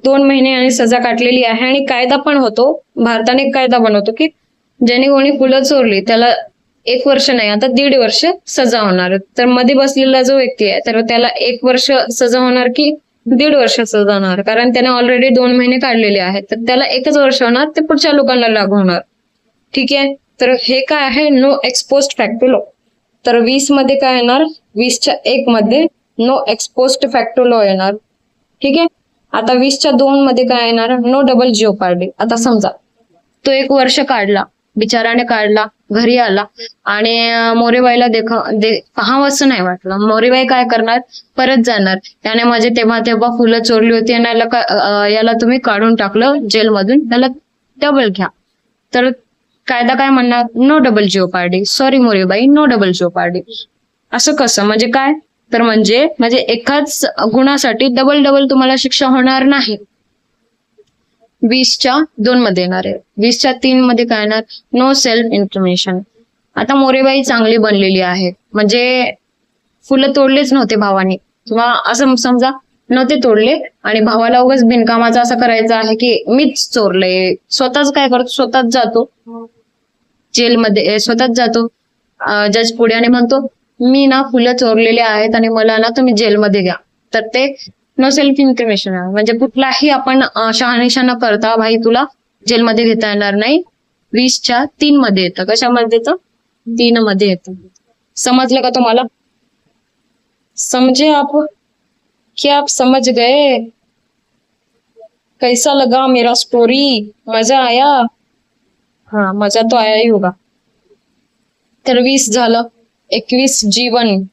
2 महिने आणि सजा काढलेली आहे, आणि कायदा पण होतो, भारताने एक कायदा बनवतो की ज्याने कोणी फुलं चोरली त्याला 1 वर्ष नाही, आता 1.5 वर्ष सजा होणार. तर मध्ये बसलेला जो व्यक्ती आहे तर त्याला 1 वर्ष सजा होणार की 1.5 वर्ष सजा होणार? कारण त्याने ऑलरेडी 2 महिने काढलेले आहेत, तर त्याला 1च वर्ष होणार, ते पुढच्या लोकांना लागू होणार. ठीक आहे. तर हे काय आहे? No ex post facto law. तर 20 मध्ये काय येणार? 20च्या 1 मध्ये नो एक्सपोस्ट फॅक्टो लॉ येणार. ठीक आहे. आता 20च्या 2 मध्ये काय येणार? No double jeopardy. आता समजा तो 1 वर्ष काढला, बिचाराने काढला, घरी आला आणि मोरेबाईला पाहावं असं नाही वाटलं. मोरेबाई काय करणार? परत जाणार, त्याने माझे तेव्हा फुलं चोरली होती आणि याला तुम्ही काढून टाकलं जेलमधून, त्याला डबल घ्या. तर कायदा काय म्हणणार? No double jeopardy. सॉरी मोरेबाई, नो डबल जिओपार्डी. असं कसं? म्हणजे काय? तर म्हणजे एकाच गुन्ह्यासाठी डबल तुम्हाला शिक्षा होणार नाही. 20च्या 2 मध्ये येणार आहे. 20च्या 3 मध्ये काय येणार? No self information. आता मोरेबाई चांगली बनलेली आहे, म्हणजे फुलं तोडलेच नव्हते भावाने, किंवा असं समजा नव्हते तोडले आणि भावाला उगाच बिनकामाचा असं करायचं आहे की मीच चोरले, स्वतःच काय करतो, स्वतःच जातो जेलमध्ये, स्वतःच जातो जज पुढे आणि म्हणतो मी ना फुलं चोरलेले आहेत आणि मला ना तुम्ही जेलमध्ये घ्या. तर ते नो सेल्फ इन्क्रिमेशन आहे. म्हणजे कुठलाही आपण शहानिशा न करता भाई तुला जेलमध्ये घेता येणार नाही. 20च्या 3 मध्ये येतं. कशामध्ये येतं? 3 मध्ये येतं. समजलं का तुम्हाला? समझे आप? क्या आप समझ गए? कैसा लगा मेरा स्टोरी? मजा आया? हाँ, मजा तो आया ही होगा. तर 20 झालं. 21 जीवन,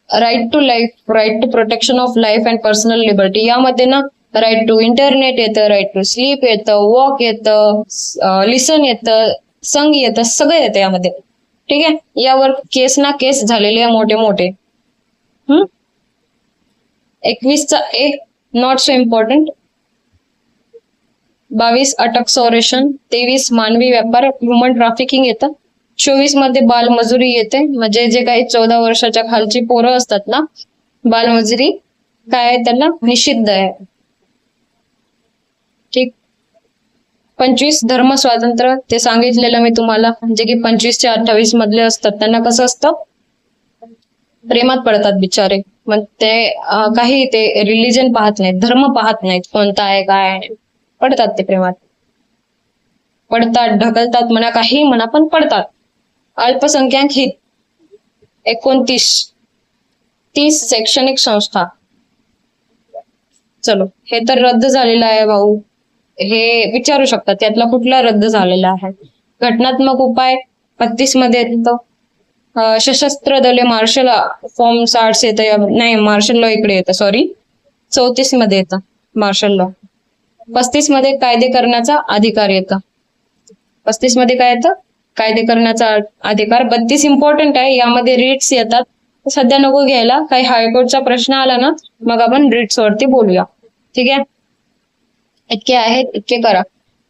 right to life, right to protection of life and personal liberty. यामध्ये ना राईट टू इंटरनेट येतं, राईट टू स्लीप येतं, वॉक येतं, लिसन येतं, संग येतं, सगळं येतं यामध्ये. ठीक आहे. यावर केस ना केस झालेले आहे मोठे मोठे. 21चा ए नॉट सो इम्पॉर्टंट. 22 अटक संरक्षण, 23 मानवी व्यापार, ह्युमन ट्रॅफिकिंग येतं. 24 मध्ये बालमजुरी येते. म्हणजे जे काही 14 वर्षाच्या खालची पोरं असतात ना, बालमजुरी काय आहे, त्यांना निषिद्ध आहे. ठीक. 25 धर्म स्वातंत्र्य, ते सांगितलेलं मी तुम्हाला. जे की 25 ते 28 मधले असतात त्यांना कसं असतं, प्रेमात पडतात बिचारे. मग ते काही ते रिलिजन पाहत नाहीत, धर्म पाहत नाहीत, कोणता आहे काय आहे, पडतात ते प्रेमात. पडतात, ढकलतात म्हणा, काही म्हणा, पण पडतात. अल्पसंख्याक हित 29, 30 शैक्षणिक संस्था. चलो, हे तर रद्द झालेलं आहे भाऊ. हे विचारू शकतात त्यातला कुठला रद्द झालेला आहे. घटनात्मक उपाय 35 मध्ये येतं. सशस्त्र दले मार्शल फॉर्म 60 येतं, नाही मार्शल लॉ इकडे येतं, सॉरी 34 मध्ये येतं मार्शल लॉ. 35 मध्ये कायदे करण्याचा अधिकार येतं. 35 मध्ये काय येतं? कायदे करण्याचा अधिकार. 32 इम्पॉर्टंट आहे, यामध्ये रिट्स येतात. सध्या नको घ्यायला, काही हायकोर्टचा प्रश्न आला ना मग आपण रिट्स वरती बोलूया. ठीक आहे. इतके आहेत, इतके करा.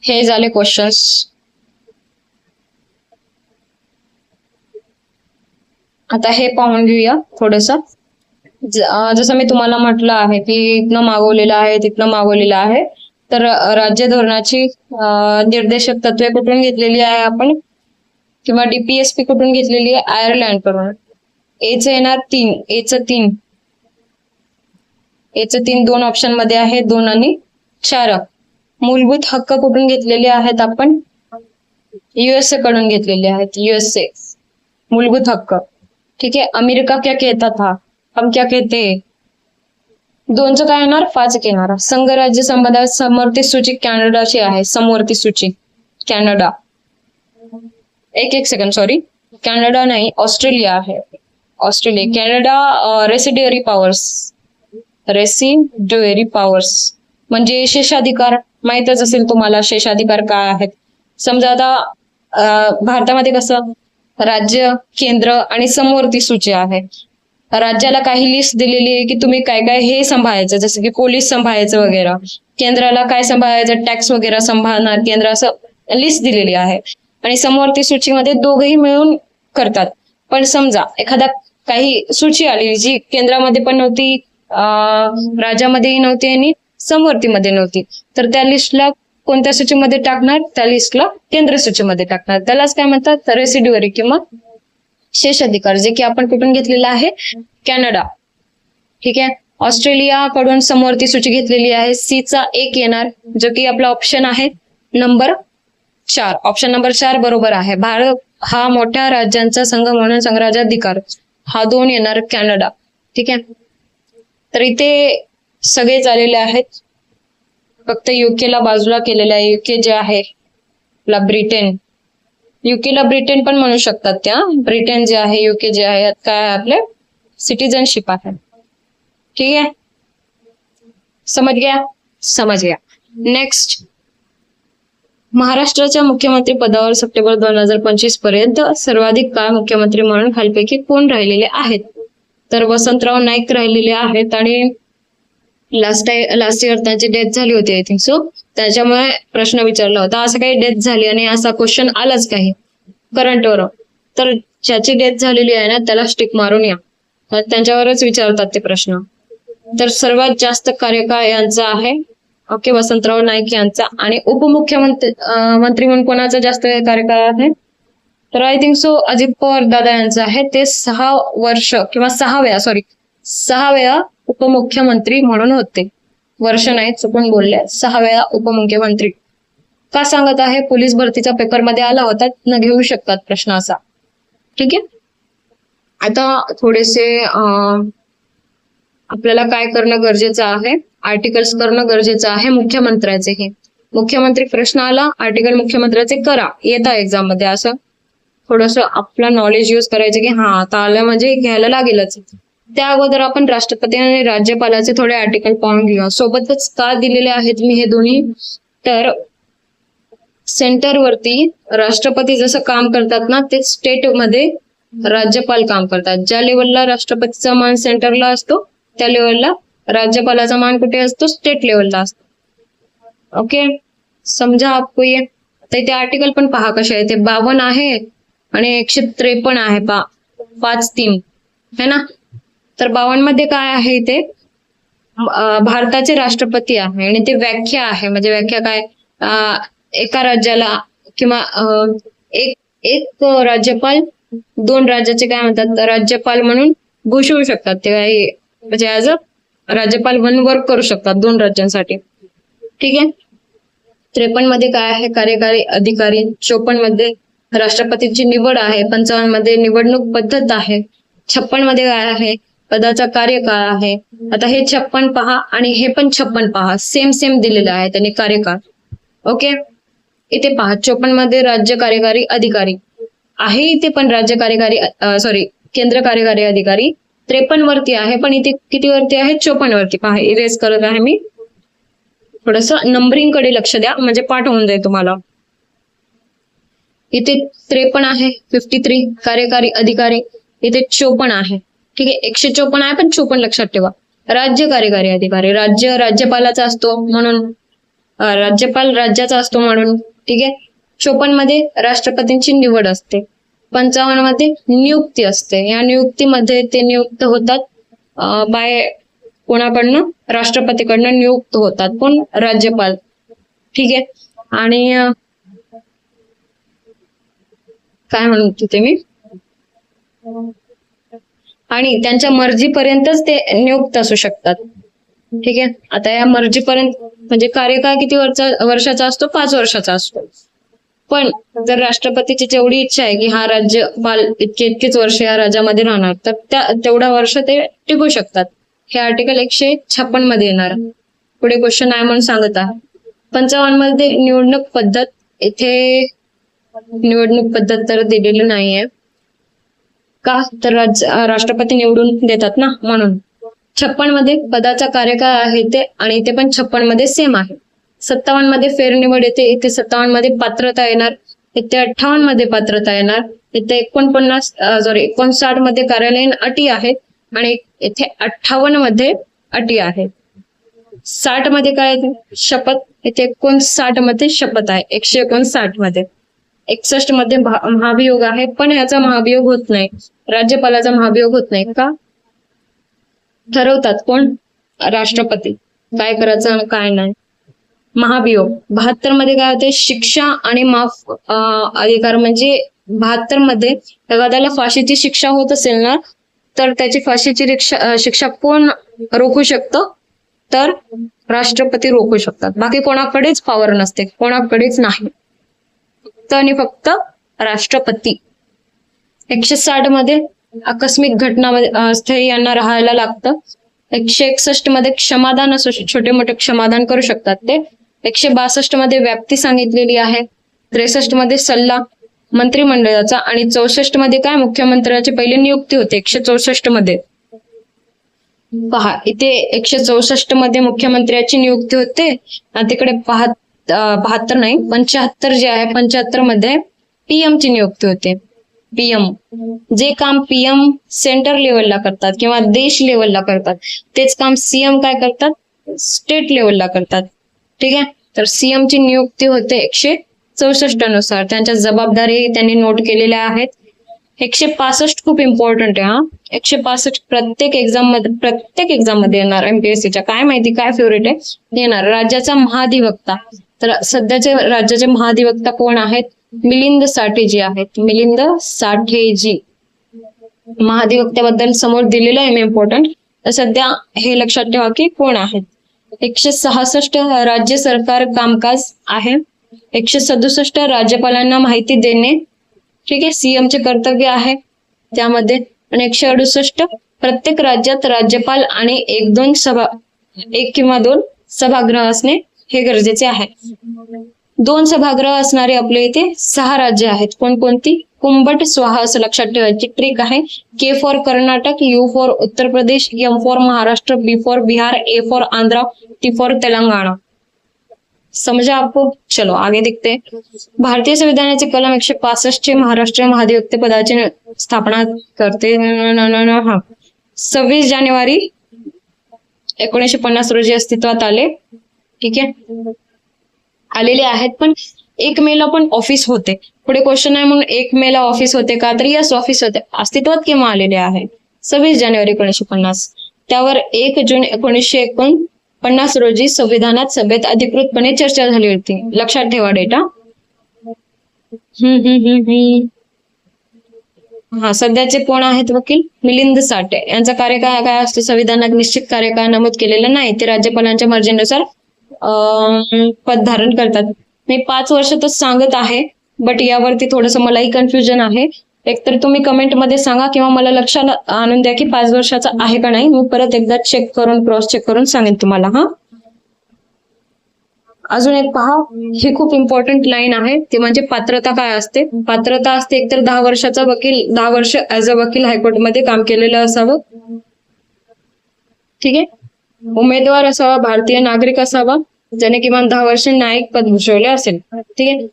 हे झाले क्वेश्चन्स. आता हे पाहून घेऊया थोडस. जसं मी तुम्हाला म्हटलं आहे की इथनं मागवलेलं आहे, तिथनं मागवलेलं आहे. तर राज्य धोरणाची निर्देशक तत्वे कुठून घेतलेली आहे आपण, किंवा डीपीएसपी कुठून घेतलेली आहे? आयर्लंड कडून. एचं येणार 3, एचं 3, एचं 3 2 ऑप्शन मध्ये आहे, 2 आणि 4. मूलभूत हक्क कुठून घेतलेले आहेत आपण? यूएसए कडून घेतलेले आहेत, यूएसए मूलभूत हक्क. ठीक है. अमेरिका क्या कहता था, हम क्या कहते हैं? 2चं काय येणार? 5 येणार. संघ राज्य संबंधात समवर्ती सूची कॅनडाची आहे. समवर्ती सूची कॅनडा. एक सेकंड, सॉरी, कॅनडा नाही, ऑस्ट्रेलिया आहे. ऑस्ट्रेलिया. कॅनडा रेसिड्युअरी पॉवर्स, रेसिड्युअरी पॉवर्स म्हणजे शेषाधिकार. माहितच असेल तुम्हाला शेषाधिकार काय आहेत. समजा आता भारतामध्ये कसं राज्य, केंद्र आणि समवर्ती सूची आहे. राज्याला काही लिस्ट दिलेली आहे की तुम्ही काय काय हे सांभाळायचं, जसं की पोलीस सांभाळायचं वगैरे. केंद्राला काय सांभाळायचं, टॅक्स वगैरे सांभाळणार केंद्र, असं लिस्ट दिलेली आहे. आणि समवर्ती सूचीमध्ये दोघंही मिळून करतात. पण समजा एखादा काही सूची आली जी केंद्रामध्ये पण नव्हती, राज्यामध्येही नव्हती आणि समवर्तीमध्ये नव्हती, तर त्या लिस्टला कोणत्या सूचीमध्ये टाकणार? त्या लिस्टला केंद्र सूचीमध्ये टाकणार. त्यालाच काय म्हणतात? रेसिड्युअरी किंवा शेषाधिकार, जे की आपण कुठून घेतलेला आहे? कॅनडा. ठीक आहे. ऑस्ट्रेलिया कडून समवर्ती सूची घेतलेली आहे. सीचा 1 येणार, जो की आपला ऑप्शन आहे नंबर 4. ऑप्शन नंबर 4 बरोबर आहे. भारत हा मोठ्या राज्यांचा संघ म्हणून संघराज्याधिकार, हा 2 येणार, कॅनडा. ठीक आहे. तर इथे सगळे झालेले आहेत, फक्त युकेला बाजूला केलेलं आहे. युके जे आहे आपला ब्रिटन, युकेला ब्रिटन पण म्हणू शकतात त्या. ब्रिटन जे आहे, युके जे आहे, काय आपले सिटीजनशिप आहे. ठीक आहे. समझ गया? समझ गया. नेक्स्ट, महाराष्ट्राच्या मुख्यमंत्री पदावर सप्टेंबर 2025 पर्यंत सर्वाधिक काळ मुख्यमंत्री म्हणून खालीलपैकी कोण राहिलेले आहेत? तर वसंतराव नाईक राहिलेले आहेत आणि लास्ट इयर त्यांची डेथ झाली होती, आय थिंक सो. त्याच्यामुळे प्रश्न विचारला होता. असं काही डेथ झाली आणि असा क्वेश्चन आलाच काही करंटवर, तर ज्याची डेथ झालेली आहे ना त्याला स्टिक मारून या. त्यांच्यावरच विचारतात ते प्रश्न. तर सर्वात जास्त कार्यकाळ यांचा आहे, ओके, वसंतराव नाईक यांचा. आणि उपमुख्यमंत्री मंत्री म्हणून कोणाचा जास्त कार्यकाळ आहे? तर I think so Ajit Pawar दादा यांचा आहे. ते 6 वर्ष किंवा 6 वेळा उपमुख्यमंत्री म्हणून होते. वर्ष नाही, चुकून बोलले, 6 वेळा उपमुख्यमंत्री. का सांगत आहे? पोलीस भरतीचा पेपरमध्ये आला होता, न घेऊ शकतात प्रश्न असा. ठीक आहे. आता थोडेसे आपल्याला काय करणं गरजेचं आहे? आर्टिकल्स करणं गरजेचं आहे मुख्यमंत्र्याचे. हे मुख्यमंत्री प्रश्न आला, आर्टिकल मुख्यमंत्र्याचे करा, येता एक्झाम मध्ये. असं थोडस आपलं नॉलेज यूज करायचं की हा आता आलं म्हणजे घ्यायला लागेलच. त्या अगोदर आपण राष्ट्रपती आणि राज्यपालाचे थोडे आर्टिकल पाहून घेऊया. सोबतच का दिलेले आहेत मी हे दोन्ही? तर सेंटरवरती राष्ट्रपती जसं काम करतात ना, ते स्टेट मध्ये राज्यपाल काम करतात. ज्या लेवलला राष्ट्रपतीचा मान सेंटरला असतो, त्या लेवलला राज्यपालाचा मान कुठे असतो? स्टेट लेवलला असतो. ओके, समजा आपको ये. तर इथे आर्टिकल पण पहा कसे आहे ते. 52 आहे आणि 153 आहे. 5-3 है ना. तर 52 मध्ये काय आहे? इथे भारताचे राष्ट्रपती आहे आणि ते व्याख्या आहे. म्हणजे व्याख्या काय? एका राज्याला किंवा एक राज्यपाल 2 राज्याचे काय म्हणतात? राज्यपाल म्हणून घोषवू शकतात. ते म्हणजे ऍज अ राज्यपाल म्हणून वर्क करू शकतात 2 राज्यांसाठी. ठीक आहे. 53 मध्ये काय आहे? कार्यकारी अधिकारी. 54 मध्ये राष्ट्रपतीची निवड आहे. 55 मध्ये निवडणूक पद्धत आहे. 56 मध्ये काय आहे? पदाचा कार्यकाळ आहे. आता हे 56 पहा आणि हे पण 56 पहा, सेम दिलेलं आहे त्यांनी कार्यकाळ. ओके, इथे पहा 54 मध्ये राज्य कार्यकारी अधिकारी आहे, इथे पण राज्य कार्यकारी केंद्र कार्यकारी अधिकारी. 53 वरती आहे, पण इथे किती वरती आहे? 54 वरती. पहा, इरेज करत आहे मी. थोडस नंबरिंग कडे लक्ष द्या म्हणजे पाठ होऊन जाईल तुम्हाला. इथे 53 आहे, 53 कार्यकारी अधिकारी. इथे 54 आहे. ठीक आहे, 154 आहे पण 54 लक्षात ठेवा. राज्य कार्यकारी अधिकारी, राज्य राज्यपालाचा असतो म्हणून, राज्यपाल राज्याचा असतो म्हणून. ठीक आहे. 54 मध्ये राष्ट्रपतींची निवड असते. 55 मध्ये नियुक्ती असते. या नियुक्तीमध्ये ते नियुक्त होतात बाय कोणाकडनं? राष्ट्रपतीकडनं नियुक्त होतात. कोण? राज्यपाल. ठीक आहे. आणि काय म्हणत होते मी? आणि त्यांच्या मर्जीपर्यंतच ते नियुक्त असू शकतात. ठीक आहे. आता या मर्जीपर्यंत म्हणजे कार्यकाळ किती वर्षाचा असतो? 5 वर्षाचा असतो. पण जर राष्ट्रपतीची जेवढी इच्छा आहे की हा राज्यपाल इतकीच वर्ष या राज्यामध्ये राहणार, तर तेवढा वर्ष ते टिकू शकतात. हे आर्टिकल 156 मध्ये येणार. पुढे क्वेश्चन आहे म्हणून सांगत आहे. 55 मध्ये निवडणूक पद्धत. इथे निवडणूक पद्धत तर दिलेली नाहीये. का? तर राष्ट्रपती निवडून देतात ना, म्हणून. 56 मध्ये पदाचा कार्यकाळ आहे ते, आणि इथे पण 56 मध्ये सेम आहे. 57 मध्ये फेरनिवड येते. इथे 57 मध्ये पात्रता येणार. इथे 58 मध्ये पात्रता येणार. इथे 59 मध्ये कार्यालयीन अटी आहेत आणि इथे 58 मध्ये अटी आहेत. 60 मध्ये काय आहे? शपथ. इथे 59 मध्ये शपथ आहे. 159 मध्ये. 61 मध्ये महाभियोग आहे, पण याचा महाभियोग होत नाही. राज्यपालाचा महाभियोग होत नाही. का? ठरवतात कोण? राष्ट्रपती. काय करायचं काय नाही. महाभियोग. 72 मध्ये काय होते? शिक्षा आणि माफ अधिकार. म्हणजे 72 मध्ये एखाद्याला फाशीची शिक्षा होत असेल ना, तर त्याची फाशीची शिक्षा कोण रोखू शकतं? तर राष्ट्रपती रोखू शकतात. बाकी कोणाकडेच पॉवर नसते, कोणाकडेच नाही, फक्त आणि फक्त राष्ट्रपती. 160 मध्ये आकस्मिक घटना स्थळी यांना राहायला लागतं. 161 मध्ये क्षमादान असो, छोटे मोठे क्षमादान करू शकतात ते. 162 मध्ये व्याप्ती सांगितलेली आहे. 63 मध्ये सल्ला मंत्रिमंडळाचा. आणि 64 मध्ये काय? मुख्यमंत्र्याची पहिली नियुक्ती होते. 164 मध्ये पहा, इथे 164 मध्ये मुख्यमंत्र्याची नियुक्ती होते. आणि तिकडे 72 नाही, 75 जे आहे, 75 मध्ये पीएम ची नियुक्ती होते. पीएम. जे काम पीएम सेंटर लेवलला करतात किंवा देश लेवलला करतात, तेच काम सीएम काय करतात? स्टेट लेवलला करतात. ठीक आहे. तर सीएम ची नियुक्ती होते 164 नुसार. त्यांच्या जबाबदारी त्यांनी नोट केलेल्या आहेत. 165 खूप इम्पॉर्टंट आहे हा. 165 प्रत्येक एक्झाम मध्ये येणार एमपीएससीच्या. काय माहिती काय फेवरेट आहे येणार. राज्याचा महाधिवक्ता. तर सध्याचे राज्याचे महाधिवक्ता कोण आहेत? मिलिंद साठेजी आहेत. मिलिंद साठेजी. महाधिवक्त्याबद्दल समोर दिलेलं आहे मी इम्पॉर्टंट. तर सध्या हे लक्षात ठेवा की कोण आहेत. 166 राज्य सरकार कामकाज आहे. 167 राज्यपालांना माहिती देणे, ठीक आहे, सीएम चे कर्तव्य आहे त्यामध्ये. आणि 168 प्रत्येक राज्यात राज्यपाल आणि एक किंवा दोन सभागृह असणे हे गरजेचे आहे. 2 सभागृह असणारे आपले इथे 6 राज्य आहेत. कोणकोणती? कुंभट स्वाहा असं लक्षात ठेवायची ट्रिक आहे. K for Karnataka, U for Uttar Pradesh, M for Maharashtra, B for Bihar, A for Andhra, T for Telangana. समझा आपको? चलो आगे देखते हैं. भारतीय संविधानाचे कलम 165 चे महाराष्ट्र महाधिवक्ते पदाची स्थापना करते. 26 जानेवारी 1950 रोजी अस्तित्वात आले. ठीक आहे, आलेले आहेत. पण 1 मेला पण ऑफिस होते. पुढे क्वेश्चन आहे म्हणून 1 मेला ऑफिस होते का? तर यस, ऑफिस होते. अस्तित्वात केव्हा आलेले आहे? 26 जानेवारी 1950. त्यावर 1 जून 1949 रोजी संविधानात सभेत अधिकृतपणे चर्चा झाली होती. लक्षात ठेवा डेटा. हा, सध्याचे कोण आहेत वकील? मिलिंद साठे. यांचा कार्यकाळ काय असतो? संविधानात निश्चित कार्यकाळ नमूद केलेला नाही. ते राज्यपालांच्या मर्जीनुसार पद धारण करतात. मी 5 वर्षातच सांगत आहे, बट यावरती थोडंसं मलाही कन्फ्युजन आहे. एकतर तुम्ही कमेंट मध्ये सांगा किंवा मला लक्षात आणून द्या की 5 वर्षाचा आहे का नाही. मी परत एकदा क्रॉस चेक करून सांगेन तुम्हाला. हा, अजून एक पहा, ही खूप इम्पॉर्टंट लाईन आहे. ते म्हणजे पात्रता काय असते. पात्रता असते एकतर 10 वर्षाचा वकील, 10 वर्ष ऍज अ वकील हायकोर्टमध्ये काम केलेलं असावं. ठीक आहे, उमेदवार असावा, भारतीय नागरिक असावा, ज्याने किमान 10 वर्ष न्यायिक पद भूषवले असेल. ठीक आहे,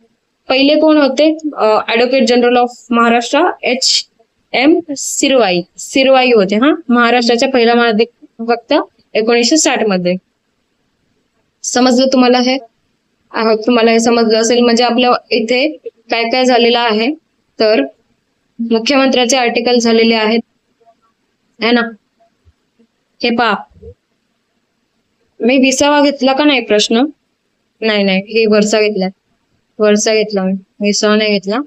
पहिले कोण होते? Advocate general of Maharashtra HM सिरवाई होते. हा, महाराष्ट्राच्या पहिला महाधिवक्ता 1960 मध्ये. समजलं तुम्हाला हे? तुम्हाला हे समजलं असेल म्हणजे आपल्या इथे काय काय झालेलं आहे. तर मुख्यमंत्र्याचे आर्टिकल झालेले आहेत है ना. हे पहा, मी 20वा घेतला का नाही प्रश्न? नाही, हे वरचा घेतला मी, 20वा नाही घेतला.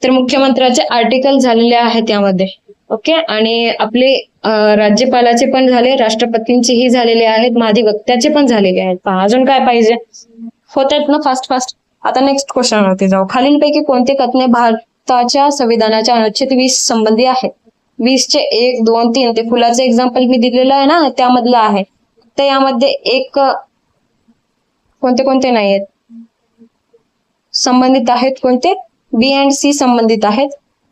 तर मुख्यमंत्र्याचे आर्टिकल झालेले आहेत यामध्ये. ओके, आणि आपले राज्यपालाचे पण झाले, राष्ट्रपतींचेही झालेले आहेत, महाधिवक्त्याचे पण झालेले आहेत. पहा, अजून काय पाहिजे? होत आहेत ना फास्ट. आता नेक्स्ट क्वेश्चन वरती जाऊ. खालीलपैकी कोणते कथने भारताच्या संविधानाच्या अनुच्छेद 20 संबंधी आहेत? 20 चे 1, 2, 3 ते फुलाचं एक्झाम्पल मी दिलेलं आहे ना, त्यामधलं आहे. तर यामध्ये एक कोणते नाही आहेत संबंधित आहेत. कोणते? B and C संबंधित आहेत,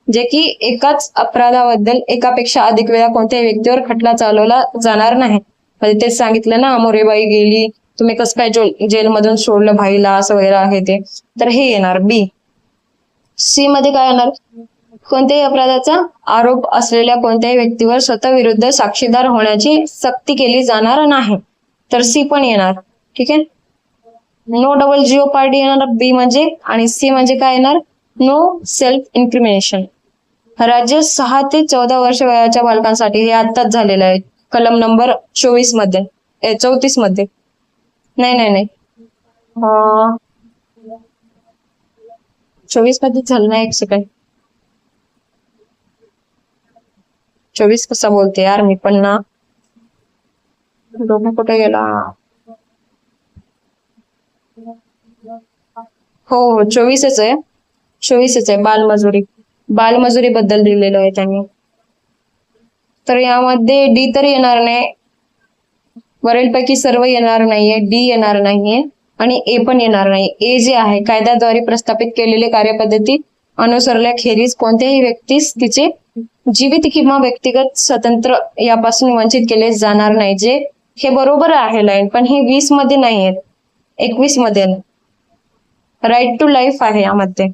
जे की एकाच अपराधाबद्दल एकापेक्षा अधिक वेळा कोणत्याही व्यक्तीवर खटला चालवला जाणार नाही. म्हणजे तेच सांगितलं ना, मोरेबाई गेली, तुम्ही कसं काय जेलमधून सोडलं भाईला, असं वगैरे आहे ते. तर हे येणार B. C मध्ये काय येणार? कोणत्याही अपराधाचा आरोप असलेल्या कोणत्याही व्यक्तीवर स्वतः विरुद्ध साक्षीदार होण्याची सक्ती केली जाणार नाही. तर C पण येणार. ठीक आहे, नो डबल जिओपार्डी येणार B म्हणजे. आणि C म्हणजे काय येणार? No self incrimination. राज्य 6 ते 14 वर्ष वयाच्या बालकांसाठी हे आत्ताच झालेलं आहे, कलम नंबर 34 मध्ये, 34 मध्ये. नाही 24 मध्येच झालं ना. 1 सेकंड, 24 कसा बोलते यार मी पण ना, डोकं कुठे गेला. हो 24च आहे. 24च आहे. बालमजुरी बद्दल दिलेलं आहे त्यांनी. तर यामध्ये D तर येणार नाही, वरीलपैकी सर्व येणार नाहीये, D येणार नाहीये आणि A पण येणार नाही. A जे आहे, कायद्याद्वारे प्रस्थापित केलेले कार्यपद्धती अनुसरल्याखेरीज कोणत्याही व्यक्तीस तिचे जीवित किंवा व्यक्तिगत स्वातंत्र्य यापासून वंचित केले जाणार नाही. जे हे बरोबर आहे लाईन, पण हे 20 मध्ये नाहीये, 21 मध्ये. राईट टू लाईफ आहे यामध्ये.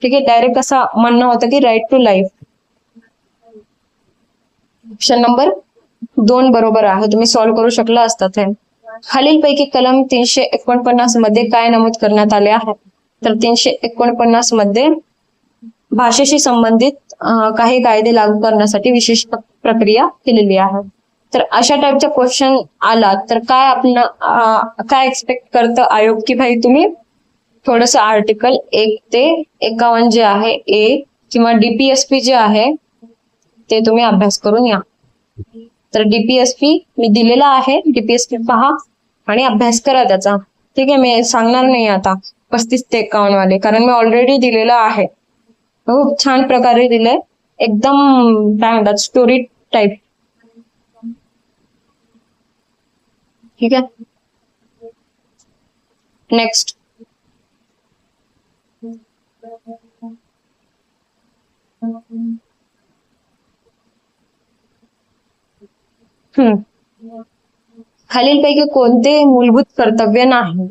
ठीक आहे, डायरेक्ट असं म्हणणं होतं की right to life. Option number 2 बरोबर आहे. तुम्ही सॉल्व्ह करू शकला असतात हे. खालीलपैकी कलम 349 मध्ये काय नमूद करण्यात आले आहे? तर 349 मध्ये भाषेशी संबंधित काही कायदे लागू करण्यासाठी विशेष प्रक्रिया केलेली आहे. तर अशा टाईपचा क्वेश्चन आला तर काय आपण काय एक्सपेक्ट करतं आयोग की भाई तुम्ही थोडंसं आर्टिकल 1 ते 51 जे आहे ए किंवा डीपीएसपी जे आहे ते तुम्ही अभ्यास करून या. तर डीपीएसपी मी दिलेला आहे, डीपीएसपी पहा आणि अभ्यास करा त्याचा. ठीक आहे, मी सांगणार नाही आता 35 ते 51 वाले, कारण मी ऑलरेडी दिलेला आहे. खूप छान प्रकारे दिलंय, एकदम काय म्हणतात स्टोरी टाईप. ठीक आहे, नेक्स्ट. खालीलपैकी कोणते मूलभूत कर्तव्य नाही?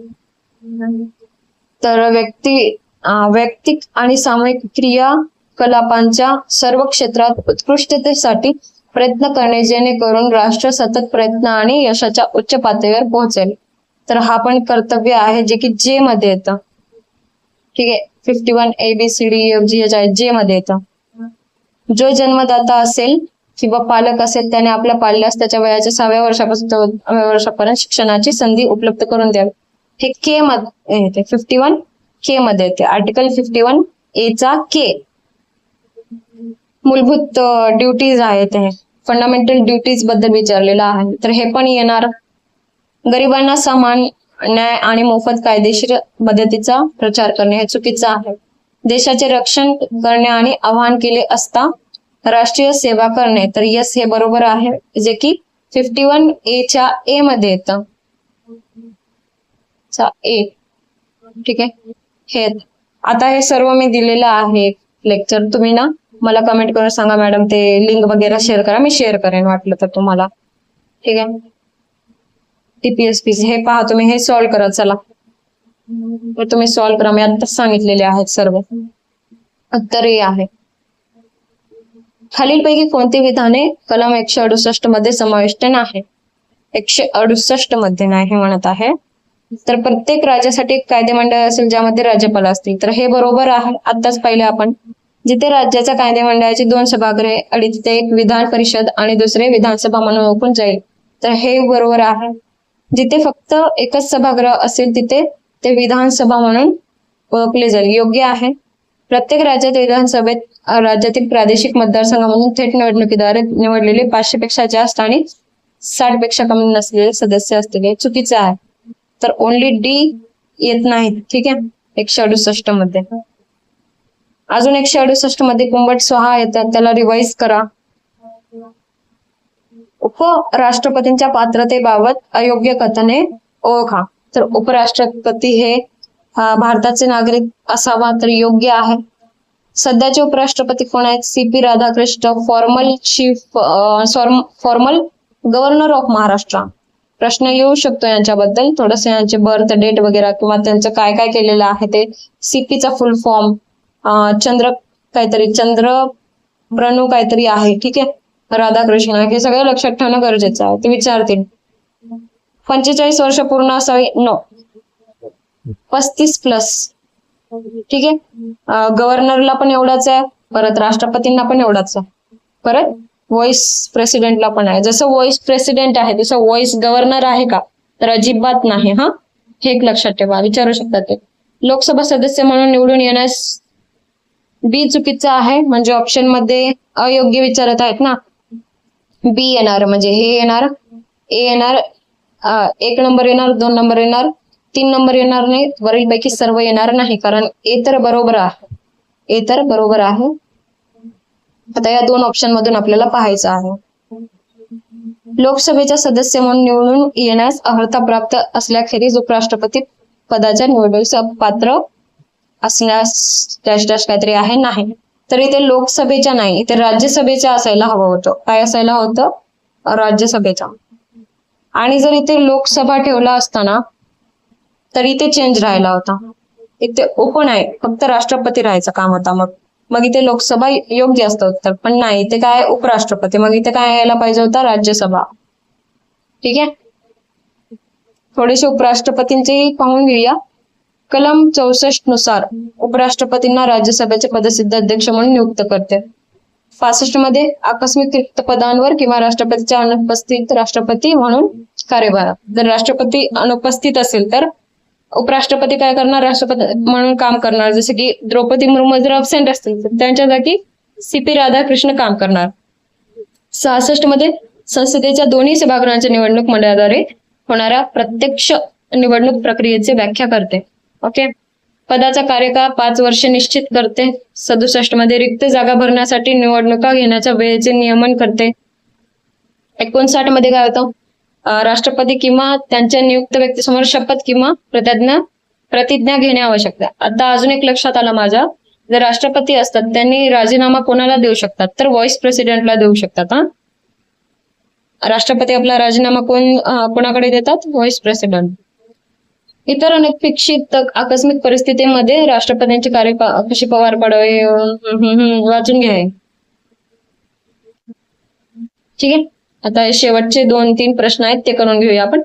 तर वैयक्तिक आणि सामूहिक क्रियाकलापांच्या सर्व क्षेत्रात उत्कृष्टतेसाठी प्रयत्न करणे, जेणेकरून राष्ट्र सतत प्रयत्न आणि यशाच्या उच्च पातळीवर पोहोचेल. तर हा पण कर्तव्य आहे जे की जे मध्ये येतं. ठीक आहे, 51 ABCDEFGH जे मध्ये येतं. जो जन्मदाता असेल किंवा पालक असेल त्याने आपल्या पाल्यास त्याच्या वयाच्या 6व्या वर्षापासून 12व्या वर्षापर्यंत शिक्षणाची संधी उपलब्ध करून द्यावी. हे के मध्ये येते, 51 के मध्ये येते. आर्टिकल 51 ए चा के. मूलभूत ड्युटीज आहेत, हे फंडामेंटल ड्युटीज बद्दल विचारलेलं आहे. तर हे पण येणार. गरिबांना समान न्याय आणि मोफत कायदेशीर मदतीचा प्रचार करणे हे चुकीचं आहे. देशाचे रक्षण करणे आणि आवाहन केले असता राष्ट्रीय सेवा करणे, तर यस हे बरोबर आहे, जे की 51 ए च्या ए मध्ये येतं. ए. ठीक आहे, हे आता हे सर्व मी दिलेलं आहे लेक्चर. तुम्ही ना मला कमेंट करून सांगा मॅडम ते लिंक वगैरे शेअर करा, मी शेअर करेन वाटलं तर तुम्हाला. ठीक आहे, टीपीएसपी हे पहा तुम्ही, हे सॉल्व्ह करा. चला तर तुम्ही सॉल्व्ह करा, मी आताच सांगितलेले आहेत सर्व. उत्तर हे आहे. खालीलपैकी कोणती विधाने कलम 168 मध्ये समाविष्ट नाही? 168 मध्ये नाही म्हणत आहे. तर प्रत्येक राज्यासाठी एक कायदेमंडळ असेल ज्यामध्ये राज्यपाल असतील, तर हे बरोबर आहे. आताच पाहिले आपण, जिथे राज्याच्या कायदेमंडळाची 2 सभागृहे आणि तिथे एक विधान परिषद आणि दुसरे विधानसभा म्हणून ओळखून जाईल, तर हे बरोबर आहे. जिथे फक्त एकच सभागृह असेल तिथे ते विधानसभा म्हणून ओळखले जाईल, योग्य आहे. प्रत्येक राज्यात विधानसभेत राज्यातील प्रादेशिक मतदारसंघामधून थेट निवडणुकीद्वारे निवडलेले 500 पेक्षा जास्त आणि 60 पेक्षा कमी नसलेले सदस्य असतील, हे चुकीचं आहे. तर ओनली डी येत नाही. ठीक आहे, 168 मध्ये. अजून 168 मध्ये कुंभट स्वाहा येतात, त्याला रिवाइज करा. उपराष्ट्रपतींच्या पात्रतेबाबत अयोग्य कथने ओळखा. तर उपराष्ट्रपती हे भारताचे नागरिक असावा, तर योग्य आहे. सध्याचे उपराष्ट्रपती कोण आहेत? CP Radhakrishna, formal governor of Maharashtra. प्रश्न येऊ शकतो यांच्याबद्दल, थोडस यांचे बर्थ डेट वगैरे किंवा त्यांचं काय काय केलेलं आहे ते. CP चा फुल फॉर्म चंद्र ब्रणू काहीतरी आहे. ठीक आहे, राधाकृष्ण, हे सगळं लक्षात ठेवणं गरजेचं आहे, ते विचारतील. 45 वर्ष पूर्ण असावी? नो, 35+. ठीक आहे, गव्हर्नरला पण एवढाच आहे, परत राष्ट्रपतींना पण एवढाच आहे, परत व्हाईस प्रेसिडेंटला पण आहे. जसं व्हाईस प्रेसिडेंट आहे तसं व्हाईस गव्हर्नर आहे का? तर अजिबात नाही. हा, हे एक लक्षात ठेवा, विचारू शकतात ते. लोकसभा सदस्य म्हणून निवडून येण्यास बी चुकीचं आहे, म्हणजे ऑप्शन मध्ये अयोग्य विचारत आहेत ना. बी येणार, म्हणजे हे येणार, ए येणार, 1 नंबर येणार, 2 नंबर येणार, 3 नंबर येणार नाही, वरीलपैकी सर्व येणार नाही, कारण ए तर बरोबर आहे. ए तर बरोबर आहे. आता या 2 ऑप्शन मधून आपल्याला पाहायचं आहे. लोकसभेच्या सदस्य म्हणून निवडून येण्यास अर्हता प्राप्त असल्याखेरीज उपराष्ट्रपती पदाच्या निवडणुकीस पात्र असण्यास डॅश डॅश काहीतरी आहे नाही. तर इथे लोकसभेच्या नाही, इथे राज्यसभेच्या असायला हवं होतं. काय असायला होतं? राज्यसभेचा. आणि जर इथे लोकसभा ठेवला असताना तर इथे चेंज राहिला होता. इथे ओपन आहे, फक्त राष्ट्रपती राहायचं काम होता. मग इथे लोकसभा योग्य असतं उत्तर, पण नाही, इथे काय उपराष्ट्रपती, मग इथे काय यायला पाहिजे होता? राज्यसभा. ठीक आहे, थोडेसे उपराष्ट्रपतींचे पाहून घेऊया. कलम 64 नुसार उपराष्ट्रपतींना राज्यसभेचे पदसिद्ध अध्यक्ष म्हणून नियुक्त करते. 65 मध्ये आकस्मिक रिक्त पदांवर किंवा राष्ट्रपतीच्या अनुपस्थित राष्ट्रपती म्हणून कार्यभार. जर राष्ट्रपती अनुपस्थित असेल तर उपराष्ट्रपती काय करणार, राष्ट्रपती म्हणून काम करणार. जसे की द्रौपदी मुर्मू जर अब्सेंट असतील तर त्यांच्या जागी CP राधाकृष्ण काम करणार. 66 मध्ये संसदेच्या दोन्ही सभागृहांच्या निवडणूक मंडळाद्वारे होणाऱ्या प्रत्यक्ष निवडणूक प्रक्रियेची व्याख्या करते. ओके. पदाचा कार्यकाळ 5 वर्ष निश्चित करते. 67 मध्ये रिक्त जागा भरण्यासाठी निवडणुका घेण्याच्या वेळेचे नियमन करते. 59 मध्ये काय होतं, राष्ट्रपती किंवा त्यांच्या नियुक्त व्यक्तीसमोर शपथ किंवा प्रतिज्ञा घेणे आवश्यक आहे. आता अजून एक लक्षात आलं माझ्या, जर राष्ट्रपती असतात त्यांनी राजीनामा कोणाला देऊ शकतात, तर व्हाईस प्रेसिडेंटला देऊ शकतात. राष्ट्रपती आपला राजीनामा कोणाकडे देतात, व्हाईस प्रेसिडेंट. इतर अनपेक्षित आकस्मिक परिस्थितीमध्ये राष्ट्रपतींची कार्य कशी पार पाडावी वाचून घ्या. ठीक आहे. आता शेवटचे 2-3 प्रश्न आहेत ते करून घेऊया आपण.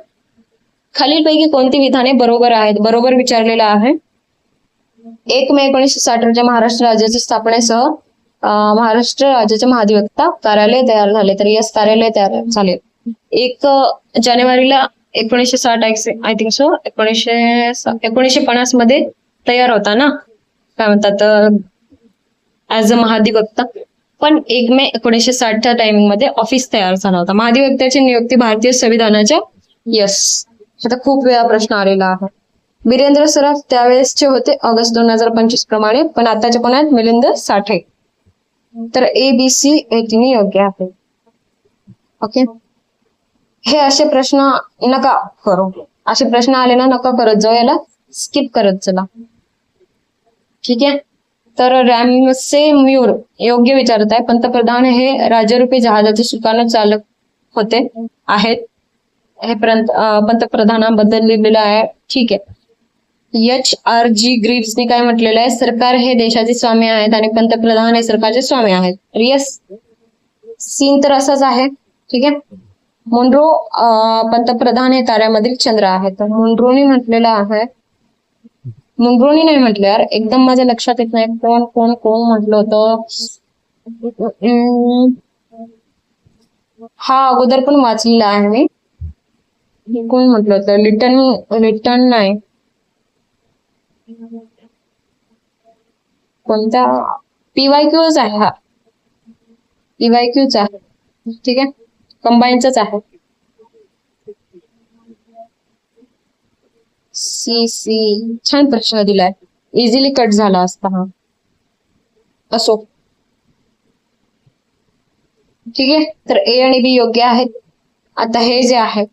खालीलपैकी कोणती विधाने बरोबर आहेत, बरोबर विचारलेलं आहे. 1 मे 1960 रोजी महाराष्ट्र राज्याच्या स्थापनेसह महाराष्ट्र राज्याचे महाधिवक्ता कार्यालय तयार झाले. तर यस, कार्यालय तयार झाले. 1 जानेवारीला 1960 आय थिंक सो 1950 मध्ये तयार होता ना, काय म्हणतात, ऍज अ महाधिवक्ता. पण 1 मे 1960च्या टायमिंग मध्ये ऑफिस तयार झाला होता. महाधिवक्त्याची नियुक्ती भारतीय संविधानाच्या, यस, आता खूप वेळा प्रश्न आलेला आहे. वीरेंद्र सराफ त्यावेळेसचे होते ऑगस्ट 2025 प्रमाणे, पण आताचे कोण आहेत, मिलिंद साठे. तर ABC हे तिन्ही योग्य आहे. ओके. हे असे प्रश्न नका करू, असे प्रश्न आले ना नका करत जाऊ, याला स्किप करत चला. ठीक आहे. तर रॅमसे म्यूर योग्य विचारत आहे. पंतप्रधान हे राज्यरूपी जहाजाचे सुकाणू चालक होते आहेत. हे पंतप्रधानाबद्दल लिहिलेलं आहे. ठीक आहे. HRG ग्रीव्सने काय म्हटलेलं आहे, सरकार हे देशाचे स्वामी आहेत आणि पंतप्रधान हे सरकारचे स्वामी आहेत. यस, सीन तर असाच आहे. ठीक आहे. मुनरो पंतप्रधान हे ताऱ्यामधील चंद्र आहेत. तर मुनरोनी म्हटलेलं आहे, मुनरोनी नाही म्हटलं यार, एकदम माझ्या लक्षात येत नाही कोण कोण कोण म्हटलं होतं. हा अगोदर पण वाचलेला आहे मी. कोण म्हटलं होतं, लिटन नाही, कोणता, PYQच आहे. हा PYQच आहे. ठीक आहे, कंबाईनच आहे. CC छान प्रश्न दिलाय, इझिली कट झाला असता हा. असो. ठीक आहे. तर A आणि B योग्य आहेत. आता हे जे आहे,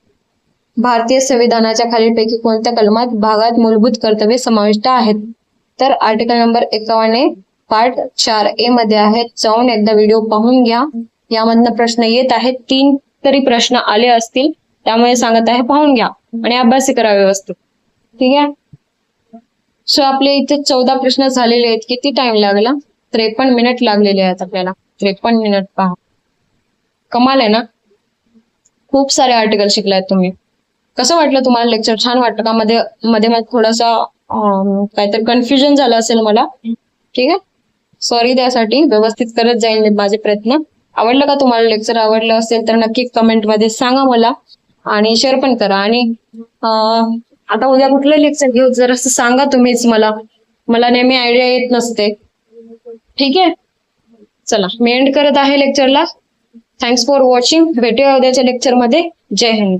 भारतीय संविधानाच्या खालीलपैकी कोणत्या कलमात भागात मूलभूत कर्तव्ये समाविष्ट आहेत, तर आर्टिकल नंबर 51 पार्ट 4A मध्ये आहेत. जाऊन एकदा व्हिडिओ पाहून घ्या. यामधनं प्रश्न येत आहेत. 3 तरी प्रश्न आले असतील, त्यामुळे सांगत आहे पाहून घ्या आणि अभ्यास करा व्यवस्थित. ठीक आहे. सो आपले इथे 14 प्रश्न झालेले आहेत. किती टाइम लागला, 53 मिनिट लागलेले आहेत आपल्याला. 53 मिनिट पहा, कमाल आहे ना. खूप सारे आर्टिकल शिकलायत तुम्ही. कसं वाटलं तुम्हाला लेक्चर, छान वाटलं का? मध्ये मध्ये थोडासा काहीतरी कन्फ्युजन झालं असेल मला. ठीक आहे, सॉरी त्यासाठी. व्यवस्थित करत जाईल माझे प्रयत्न. आवडलं का तुम्हाला लेक्चर? आवडलं असेल तर नक्की कमेंट मध्ये सांगा मला आणि शेअर पण करा. आणि आता उद्या कुठलं लेक्चर घेऊ जर असं सांगा तुम्हीच मला नेहमी आयडिया येत नसते. ठीक आहे, चला मी एंड करत आहे लेक्चरला. Thanks for watching. भेटूया उद्याच्या लेक्चरमध्ये. जय हिंद.